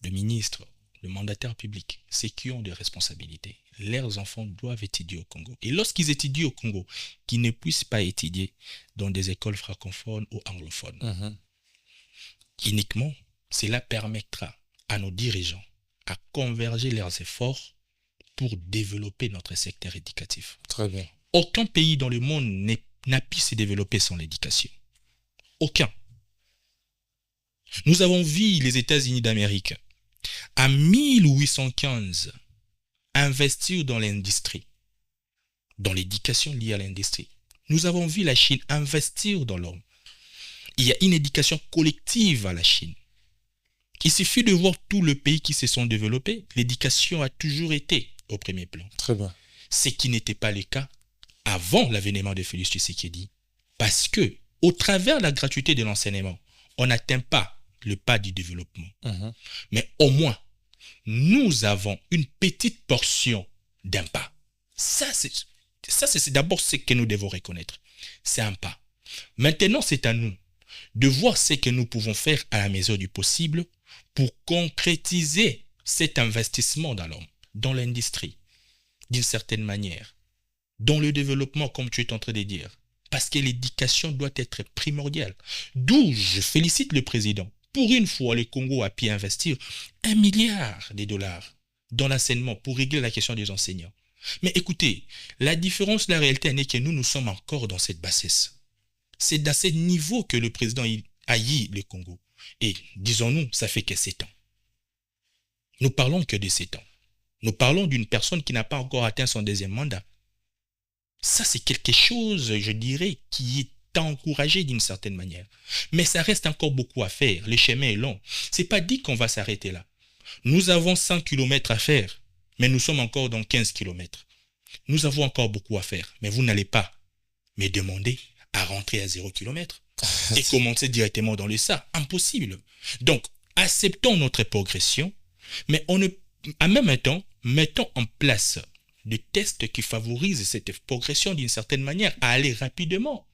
les ministres, les mandataires publics, ceux qui ont des responsabilités, leurs enfants doivent étudier au Congo. Et lorsqu'ils étudient au Congo, qu'ils ne puissent pas étudier dans des écoles francophones ou anglophones. Uniquement, cela permettra à nos dirigeants à converger leurs efforts pour développer notre secteur éducatif. Très bien. Aucun pays dans le monde n'a pu se développer sans l'éducation. Aucun. Nous avons vu les États-Unis d'Amérique, en 1815, investir dans l'industrie, dans l'éducation liée à l'industrie. Nous avons vu la Chine investir dans l'homme. Il y a une éducation collective à la Chine. Il suffit de voir tous les pays qui se sont développés. L'éducation a toujours été au premier plan. Très bien. Ce qui n'était pas le cas avant l'avènement de Félix Tshisekedi. Parce que, au travers de la gratuité de l'enseignement, on n'atteint pas le pas du développement. Mais au moins, nous avons une petite portion d'un pas. Ça, c'est d'abord ce que nous devons reconnaître. C'est un pas. Maintenant, c'est à nous de voir ce que nous pouvons faire à la mesure du possible pour concrétiser cet investissement dans l'homme, dans l'industrie, d'une certaine manière, dans le développement, comme tu es en train de dire. Parce que l'éducation doit être primordiale. D'où je félicite le président. Pour une fois, le Congo a pu investir 1 milliard de dollars dans l'enseignement pour régler la question des enseignants. Mais écoutez, la différence, la réalité est que nous sommes encore dans cette bassesse. C'est dans ce niveau que le président haït le Congo. Et disons-nous, ça fait que 7 ans. Nous parlons que de 7 ans. Nous parlons d'une personne qui n'a pas encore atteint son deuxième mandat. Ça, c'est quelque chose, je dirais, qui est encouragé d'une certaine manière. Mais ça reste encore beaucoup à faire. Le chemin est long. Ce n'est pas dit qu'on va s'arrêter là. Nous avons 100 km à faire, mais nous sommes encore dans 15 km. Nous avons encore beaucoup à faire, mais vous n'allez pas me demander à rentrer à 0 km et commencer directement dans le ça. Impossible. Donc, acceptons notre progression, mais en même temps, mettons en place des tests qui favorisent cette progression d'une certaine manière à aller rapidement.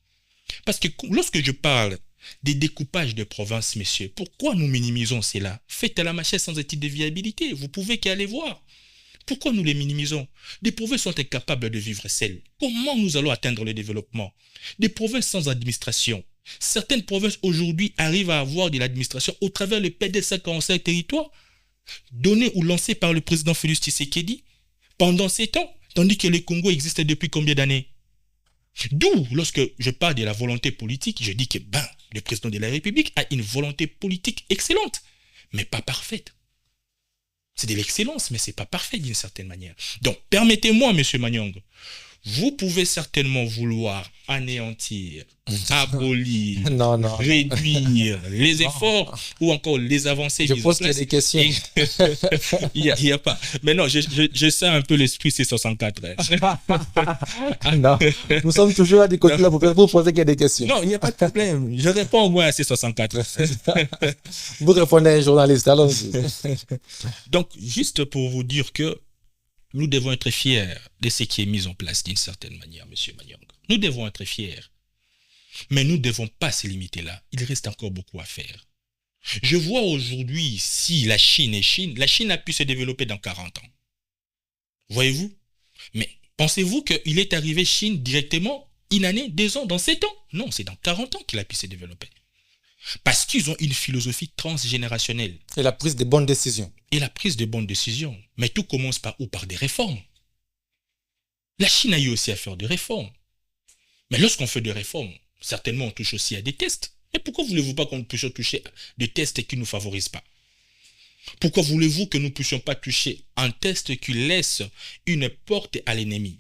Parce que lorsque je parle des découpages de provinces, messieurs, pourquoi nous minimisons cela? Faites à la machette sans étude de viabilité. Vous pouvez qu'aller voir. Pourquoi nous les minimisons? Des provinces sont incapables de vivre seules. Comment nous allons atteindre le développement? Des provinces sans administration. Certaines provinces aujourd'hui arrivent à avoir de l'administration au travers le PDS 45 territoires donné ou lancé par le président Félix Tshisekedi pendant 7 ans, tandis que le Congo existe depuis combien d'années? D'où, lorsque je parle de la volonté politique, je dis que le président de la République a une volonté politique excellente, mais pas parfaite. C'est de l'excellence, mais ce n'est pas parfait d'une certaine manière. Donc, permettez-moi, M. Maniong, vous pouvez certainement vouloir anéantir, abolir, Non, non. réduire les efforts ou encore les avancées. Je pose qu'il y a des questions. Il y a pas. Mais non, je sens un peu l'esprit C64. Non, nous sommes toujours à des côtés là pour poser qu'il y a des questions. Non, il n'y a pas de problème. Je réponds au moins à C64. Vous répondez à un journaliste, alors. Donc, juste pour vous dire que nous devons être fiers de ce qui est mis en place d'une certaine manière, Monsieur Manyang. Nous devons être fiers. Mais nous ne devons pas se limiter là. Il reste encore beaucoup à faire. Je vois aujourd'hui, si la Chine a pu se développer dans 40 ans. Voyez-vous? Mais pensez-vous qu'il est arrivé Chine directement, une année, 2 ans, dans 7 ans? Non, c'est dans 40 ans qu'il a pu se développer. Parce qu'ils ont une philosophie transgénérationnelle. Et la prise de bonnes décisions. Et la prise de bonnes décisions. Mais tout commence par où? Par des réformes. La Chine a eu aussi à faire des réformes. Mais lorsqu'on fait des réformes, certainement on touche aussi à des tests. Et pourquoi voulez-vous pas qu'on puisse toucher des tests qui ne nous favorisent pas? Pourquoi voulez-vous que nous ne puissions pas toucher un test qui laisse une porte à l'ennemi?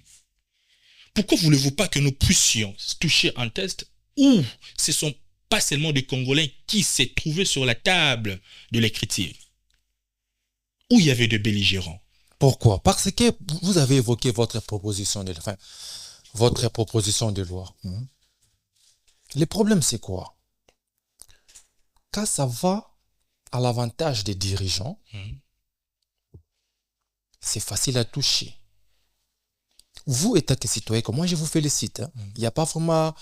Pourquoi voulez-vous pas que nous puissions toucher un test où ce sont pas seulement des Congolais qui s'est trouvé sur la table de l'écriture, où il y avait des belligérants? Pourquoi? Parce que vous avez évoqué votre proposition de loi. Le problème, c'est quoi? Quand ça va à l'avantage des dirigeants, c'est facile à toucher. Vous, étant que citoyen, comme moi, je vous félicite. Il n'y a pas vraiment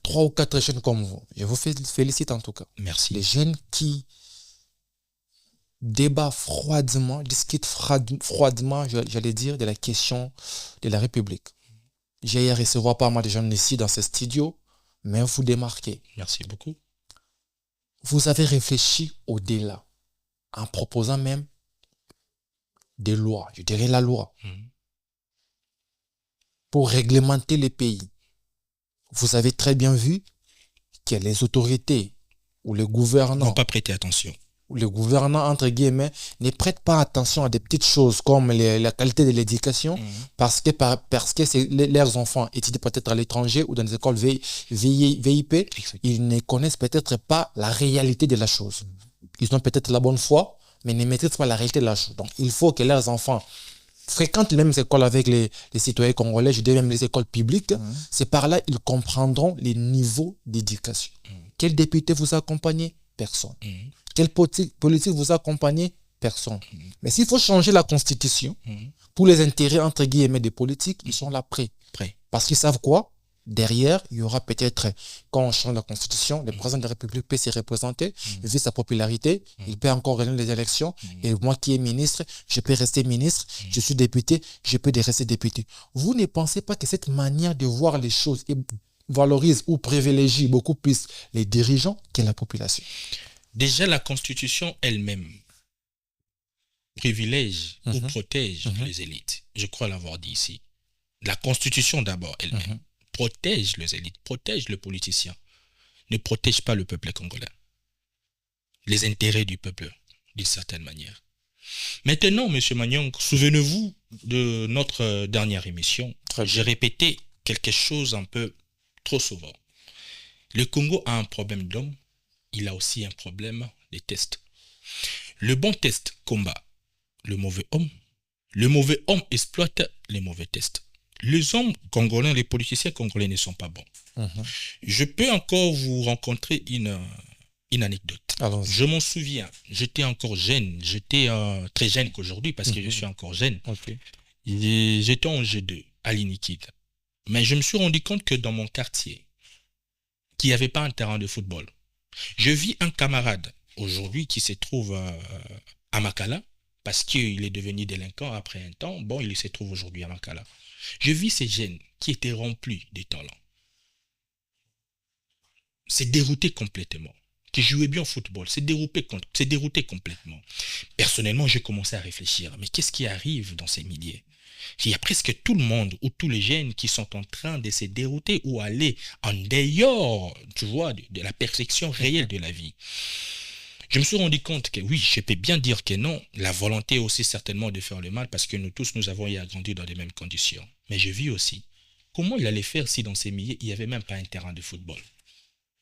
3 ou 4 jeunes comme vous. Je vous félicite en tout cas. Merci. Les jeunes qui débattent froidement, discutent froidement, j'allais dire, de la question de la République. J'ai eu à recevoir pas mal de jeunes ici dans ce studio, mais vous démarquez. Merci beaucoup. Vous avez réfléchi au-delà, en proposant même des lois, je dirais la loi, pour réglementer les pays. Vous avez très bien vu que les autorités ou les gouvernants n'ont pas prêté attention. Les gouvernants, entre guillemets, ne prêtent pas attention à des petites choses comme la qualité de l'éducation parce que leurs enfants étudient peut-être à l'étranger ou dans des écoles VIP, ils ne connaissent peut-être pas la réalité de la chose. Ils ont peut-être la bonne foi, mais ne maîtrisent pas la réalité de la chose. Donc, il faut que leurs enfants fréquentent les mêmes écoles avec les citoyens congolais, je dis même les écoles publiques. C'est par là qu'ils comprendront les niveaux d'éducation. Quel député vous accompagne? Personne. Quelle politique vous accompagne? Personne. Mais s'il faut changer la constitution pour les intérêts entre guillemets des politiques, ils sont là prêts. Parce qu'ils savent quoi? Derrière, il y aura peut-être, quand on change la constitution, le président de la République peut se représenter, vu sa popularité, il peut encore gagner les élections, et moi qui est ministre, je peux rester ministre, je suis député, je peux rester député. Vous ne pensez pas que cette manière de voir les choses valorise ou privilégie beaucoup plus les dirigeants que la population? Déjà, la Constitution elle-même privilège ou protège les élites. Je crois l'avoir dit ici. La Constitution d'abord elle-même protège les élites, protège le politicien, ne protège pas le peuple congolais. Les intérêts du peuple, d'une certaine manière. Maintenant, M. Manyang, souvenez-vous de notre dernière émission. J'ai répété quelque chose un peu trop souvent. Le Congo a un problème d'homme, il a aussi un problème de tests. Le bon test combat le mauvais homme exploite les mauvais tests. Les hommes congolais, les politiciens congolais ne sont pas bons. Je peux encore vous rencontrer une anecdote. Je m'en souviens, j'étais encore jeune, j'étais très jeune qu'aujourd'hui parce que je suis encore jeune. J'étais en G2 à l'Inikid. Mais je me suis rendu compte que dans mon quartier, qu'il n'y avait pas un terrain de football. Je vis un camarade aujourd'hui qui se trouve à Makala parce qu'il est devenu délinquant après un temps. Bon, il se trouve aujourd'hui à Makala. Je vis ces jeunes qui étaient remplis de talent. C'est dérouté complètement. Qui jouaient bien au football. C'est dérouté complètement. Personnellement, j'ai commencé à réfléchir. Mais qu'est-ce qui arrive dans ces milliers? Il y a presque tout le monde ou tous les jeunes qui sont en train de se dérouter ou aller en dehors, tu vois, de la perfection réelle de la vie. Je me suis rendu compte que oui, je peux bien dire que non, la volonté aussi certainement de faire le mal parce que nous tous, nous avons grandi dans les mêmes conditions. Mais je vis aussi Comment il allait faire si dans ces milliers, il n'y avait même pas un terrain de football?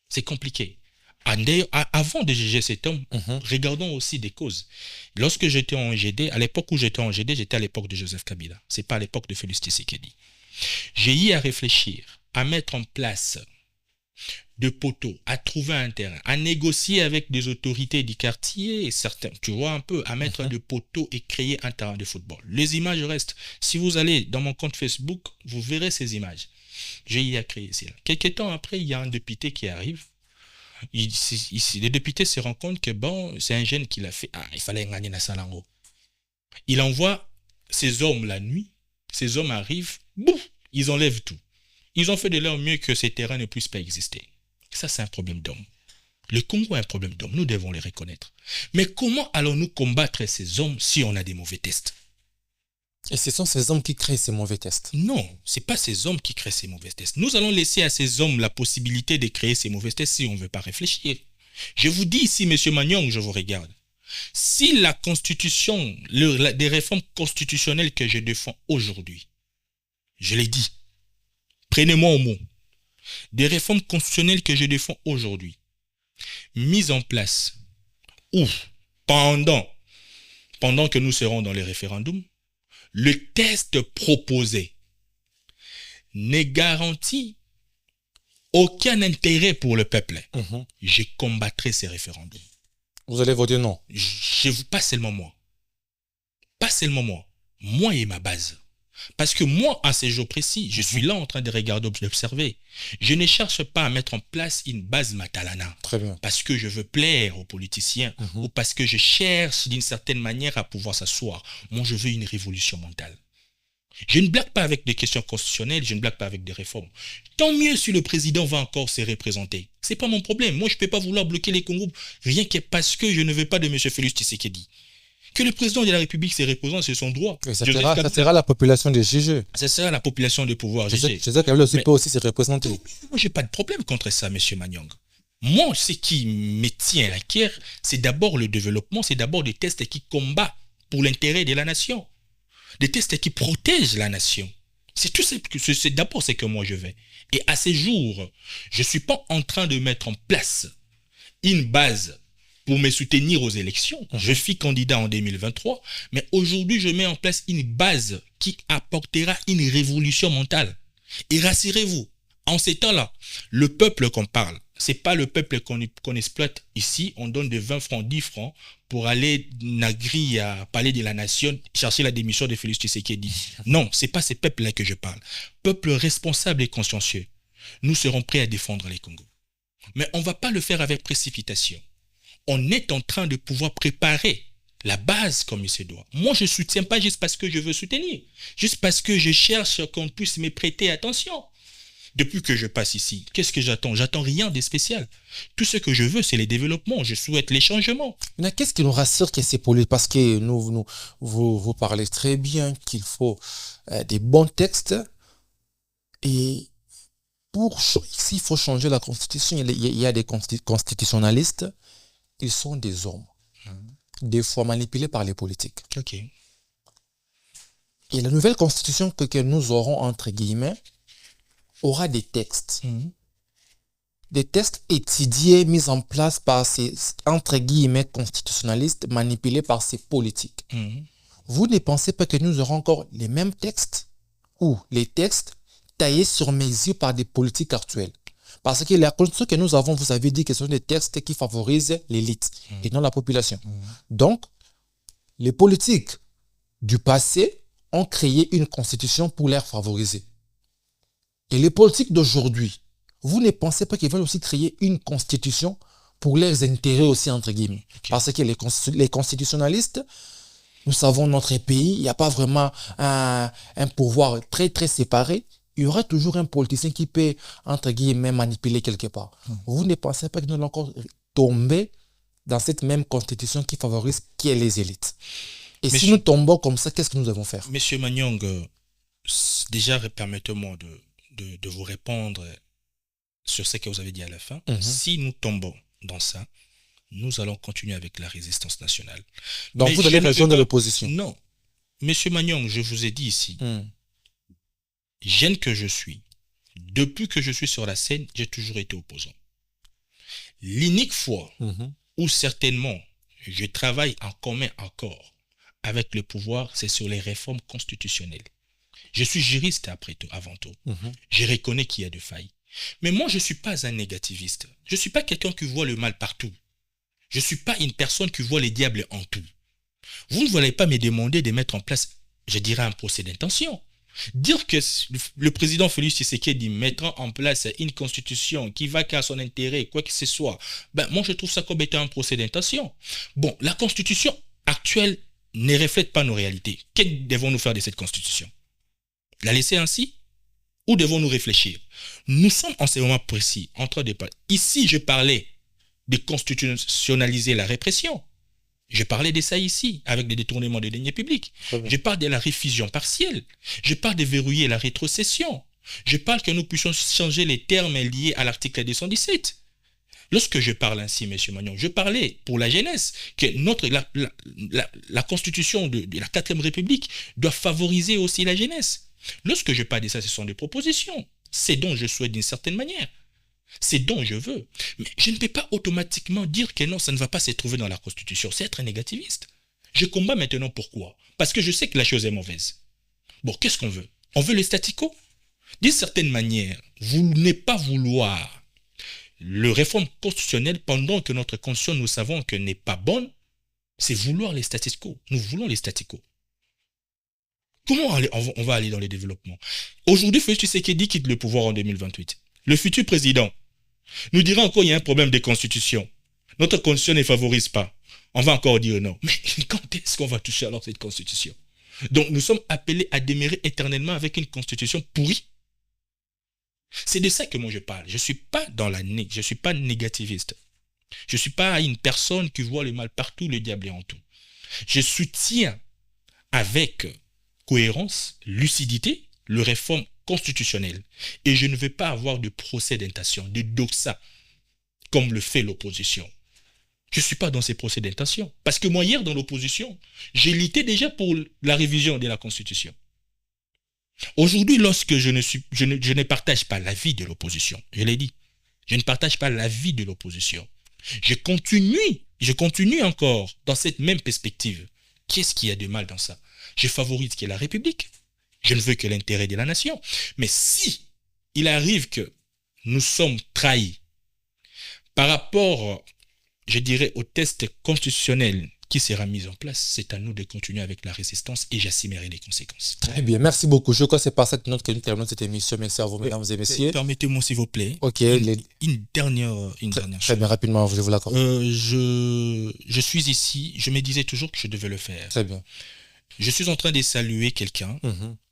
C'est compliqué. D'ailleurs, avant de juger cet homme, regardons aussi des causes. Lorsque j'étais en GD, à l'époque où j'étais en GD, j'étais à l'époque de Joseph Kabila. Ce n'est pas à l'époque de Félix Tshisekedi. J'ai eu à réfléchir, à mettre en place de poteaux, à trouver un terrain, à négocier avec des autorités du quartier, certains, tu vois un peu, à mettre de poteaux et créer un terrain de football. Les images restent. Si vous allez dans mon compte Facebook, vous verrez ces images. J'ai eu à créer cela. Quelques temps après, il y a un député qui arrive. Le député se rend compte que bon, c'est un jeune qui l'a fait. Ah, il fallait gagner la Salango. Il envoie ses hommes la nuit. Ces hommes arrivent, boum, ils enlèvent tout. Ils ont fait de leur mieux que ces terrains ne puissent pas exister. Ça, c'est un problème d'homme. Le Congo a un problème d'homme. Nous devons les reconnaître. Mais comment allons-nous combattre ces hommes si on a des mauvais tests? Et ce sont ces hommes qui créent ces mauvais tests? Non, ce n'est pas ces hommes qui créent ces mauvais tests. Nous allons laisser à ces hommes la possibilité de créer ces mauvais tests si on ne veut pas réfléchir. Je vous dis ici, M. Magnong, je vous regarde. Si la constitution, des réformes constitutionnelles que je défends aujourd'hui, je l'ai dit, prenez-moi au mot, des réformes constitutionnelles que je défends aujourd'hui, mises en place, ou pendant que nous serons dans les référendums, le test proposé ne garantit aucun intérêt pour le peuple. Je combattrai ces référendums. Vous allez voter non? Pas seulement moi. Pas seulement moi. Moi et ma base. Parce que moi, à ces jours précis, je suis là en train de regarder, d'observer. Je ne cherche pas à mettre en place une base matalana. Très bien. Parce que je veux plaire aux politiciens ou parce que je cherche d'une certaine manière à pouvoir s'asseoir. Moi, je veux une révolution mentale. Je ne blague pas avec des questions constitutionnelles, je ne blague pas avec des réformes. Tant mieux si le président va encore se représenter. Ce n'est pas mon problème. Moi, je ne peux pas vouloir bloquer les Congos rien que parce que je ne veux pas de M. Félix Tshisekedi. Que le président de la République se représente, c'est son droit. Ça sera la population de juger. Ça sera la population de pouvoir juger. Je sais qu'elle aussi peut aussi se représenter. Moi, je n'ai pas de problème contre ça, M. Magnong. Moi, ce qui me tient à la cœur, c'est d'abord le développement, c'est d'abord des tests qui combattent pour l'intérêt de la nation. Des tests qui protègent la nation. C'est d'abord ce que moi je veux. Et à ces jours, je ne suis pas en train de mettre en place une base pour me soutenir aux élections. Je suis candidat en 2023, mais aujourd'hui, je mets en place une base qui apportera une révolution mentale. Et rassurez-vous, en ces temps-là, le peuple qu'on parle, ce n'est pas le peuple qu'on exploite ici. On donne de 20 francs, 10 francs pour aller nagri à Palais de la Nation, chercher la démission de Félix Tshisekedi. Non, ce n'est pas ces peuples-là que je parle. Peuple responsable et consciencieux. Nous serons prêts à défendre les Congos. Mais on ne va pas le faire avec précipitation. On est en train de pouvoir préparer la base comme il se doit. Moi, je ne soutiens pas juste parce que je veux soutenir. Juste parce que je cherche qu'on puisse me prêter attention. Depuis que je passe ici, qu'est-ce que j'attends? J'attends rien de spécial. Tout ce que je veux, c'est les développements. Je souhaite les changements. Mais qu'est-ce qui nous rassure que c'est politique? Parce que vous parlez très bien qu'il faut des bons textes. Et s'il faut changer la constitution, il y a des constitutionnalistes. Ils sont des hommes. Des fois manipulés par les politiques. Ok. Et la nouvelle constitution que nous aurons, entre guillemets, aura des textes. Des textes étudiés, mis en place par ces, entre guillemets, constitutionnalistes, manipulés par ces politiques. Vous ne pensez pas que nous aurons encore les mêmes textes ou les textes taillés sur mesure par des politiques actuelles? Parce que la constitution que nous avons, vous avez dit que ce sont des textes qui favorisent l'élite et non la population. Donc, les politiques du passé ont créé une constitution pour les favoriser. Et les politiques d'aujourd'hui, vous ne pensez pas qu'ils veulent aussi créer une constitution pour leurs intérêts aussi, entre guillemets? Parce que les constitutionnalistes, nous savons notre pays, il n'y a pas vraiment un pouvoir très, très séparé. Il y aura toujours un politicien qui peut, entre guillemets, manipuler quelque part. Vous ne pensez pas que nous allons encore tomber dans cette même constitution qui favorise qui est les élites? Et si nous tombons comme ça, qu'est-ce que nous devons faire? Monsieur Magnong, déjà, permettez-moi de vous répondre sur ce que vous avez dit à la fin. Si nous tombons dans ça, nous allons continuer avec la résistance nationale. Donc vous allez rejoindre l'opposition? Non. Monsieur Magnong, je vous ai dit ici, jeune que je suis, depuis que je suis sur la scène, j'ai toujours été opposant. L'unique fois où certainement je travaille en commun accord avec le pouvoir, c'est sur les réformes constitutionnelles. Je suis juriste après tout, avant tout. Je reconnais qu'il y a des failles. Mais moi, je ne suis pas un négativiste. Je ne suis pas quelqu'un qui voit le mal partout. Je ne suis pas une personne qui voit les diables en tout. Vous ne voulez pas me demander de mettre en place, je dirais, un procès d'intention. Dire que le président Félix Tshisekedi mettra en place une constitution qui va qu'à son intérêt, quoi que ce soit, ben moi je trouve ça comme étant un procès d'intention. Bon, la constitution actuelle ne reflète pas nos réalités. Que devons-nous faire de cette constitution? La laisser ainsi? Ou devons-nous réfléchir? Nous sommes en ce moment précis en train de parler. Ici, je parlais de constitutionnaliser la répression. Je parlais de ça ici, avec des détournements des deniers publics. Je parle de la réfusion partielle. Je parle de verrouiller la rétrocession. Je parle que nous puissions changer les termes liés à l'article 217. Lorsque je parle ainsi, M. Magnon, je parlais pour la jeunesse que la constitution de la 4e République doit favoriser aussi la jeunesse. Lorsque je parle de ça, ce sont des propositions. C'est dont je souhaite d'une certaine manière. C'est dont je veux. Mais je ne peux pas automatiquement dire que non, ça ne va pas se trouver dans la Constitution. C'est être un négativiste. Je combats maintenant pourquoi? Parce que je sais que la chose est mauvaise. Bon, qu'est-ce qu'on veut? On veut le statu quo? D'une certaine manière, vous n'êtes pas vouloir le réforme constitutionnelle pendant que notre constitution, nous savons que n'est pas bonne, c'est vouloir les statu quo. Nous voulons les statu quo. Comment on va aller dans les développements? Aujourd'hui, Félix Tshisekedi quitte le pouvoir en 2028. Le futur président nous dira encore qu'il y a un problème de constitution. Notre constitution ne favorise pas. On va encore dire non. Mais quand est-ce qu'on va toucher alors cette constitution? Donc nous sommes appelés à demeurer éternellement avec une constitution pourrie. C'est de ça que moi je parle. Je ne suis pas je suis pas négativiste. Je ne suis pas une personne qui voit le mal partout, le diable est en tout. Je soutiens avec cohérence, lucidité, le réforme constitutionnelle. Et je ne veux pas avoir de procès d'intention, de doxa, comme le fait l'opposition. Je ne suis pas dans ces procès d'intention. Parce que moi, hier, dans l'opposition, j'ai lutté déjà pour la révision de la Constitution. Aujourd'hui, lorsque je ne partage pas l'avis de l'opposition, je l'ai dit, je ne partage pas l'avis de l'opposition. Je continue encore dans cette même perspective. Qu'est-ce qu'il y a de mal dans ça? Je favorise la République. Je ne veux que l'intérêt de la nation. Mais si il arrive que nous sommes trahis par rapport, je dirais, au test constitutionnel qui sera mis en place, c'est à nous de continuer avec la résistance et j'assumerai les conséquences. Très bien, merci beaucoup. Je crois que c'est par cette note que nous terminons cette émission. Merci à vous, mesdames et messieurs. Permettez-moi, s'il vous plaît, Ok, une dernière chose. Très bien, rapidement, je vous l'accorde. Je suis ici, je me disais toujours que je devais le faire. Très bien. Je suis en train de saluer quelqu'un.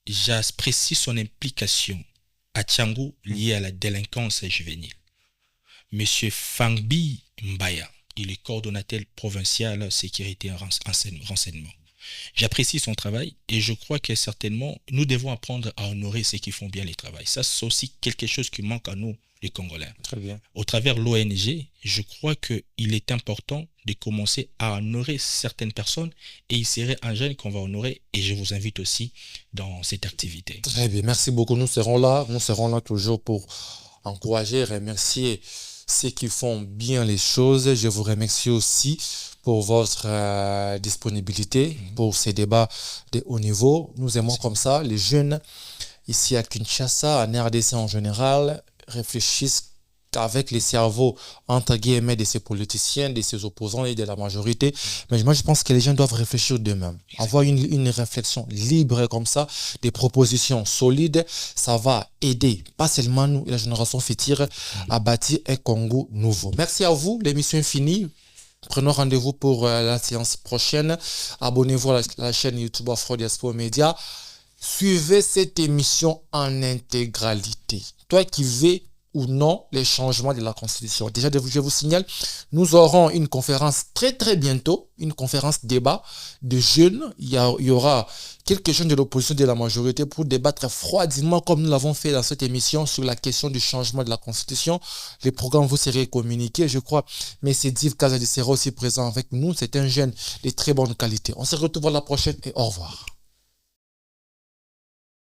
J'apprécie son implication à Tchango liée à la délinquance juvénile. Monsieur Fangbi Mbaya, il est coordonnateur provincial sécurité et renseignement. J'apprécie son travail et je crois que certainement nous devons apprendre à honorer ceux qui font bien le travail. Ça, c'est aussi quelque chose qui manque à nous, les Congolais. Très bien. Au travers de l'ONG, je crois qu'il est important de commencer à honorer certaines personnes et il serait un jeune qu'on va honorer et je vous invite aussi dans cette activité. Très bien, merci beaucoup. Nous serons là toujours pour encourager, remercier ceux qui font bien les choses. Je vous remercie aussi pour votre disponibilité pour ces débats de haut niveau. Nous aimons comme ça, les jeunes ici à Kinshasa, en RDC en général, réfléchissent avec les cerveaux, entre guillemets, de ces politiciens, de ces opposants et de la majorité. Mais moi, je pense que les gens doivent réfléchir d'eux-mêmes. Avoir une réflexion libre comme ça, des propositions solides, ça va aider, pas seulement nous, la génération future, à bâtir un Congo nouveau. Merci à vous, l'émission est finie. Prenons rendez-vous pour la séance prochaine. Abonnez-vous à la chaîne YouTube Afro Diaspora Media. Suivez cette émission en intégralité. Toi qui veux ou non les changements de la Constitution. Déjà, je vous signale, nous aurons une conférence très très bientôt, une conférence débat de jeunes. Il y aura quelques jeunes de l'opposition de la majorité pour débattre froidement comme nous l'avons fait dans cette émission sur la question du changement de la Constitution. Les programmes vous serez communiqués, je crois. Mais c'est Div Kazadi sera aussi présent avec nous. C'est un jeune de très bonne qualité. On se retrouve la prochaine et au revoir.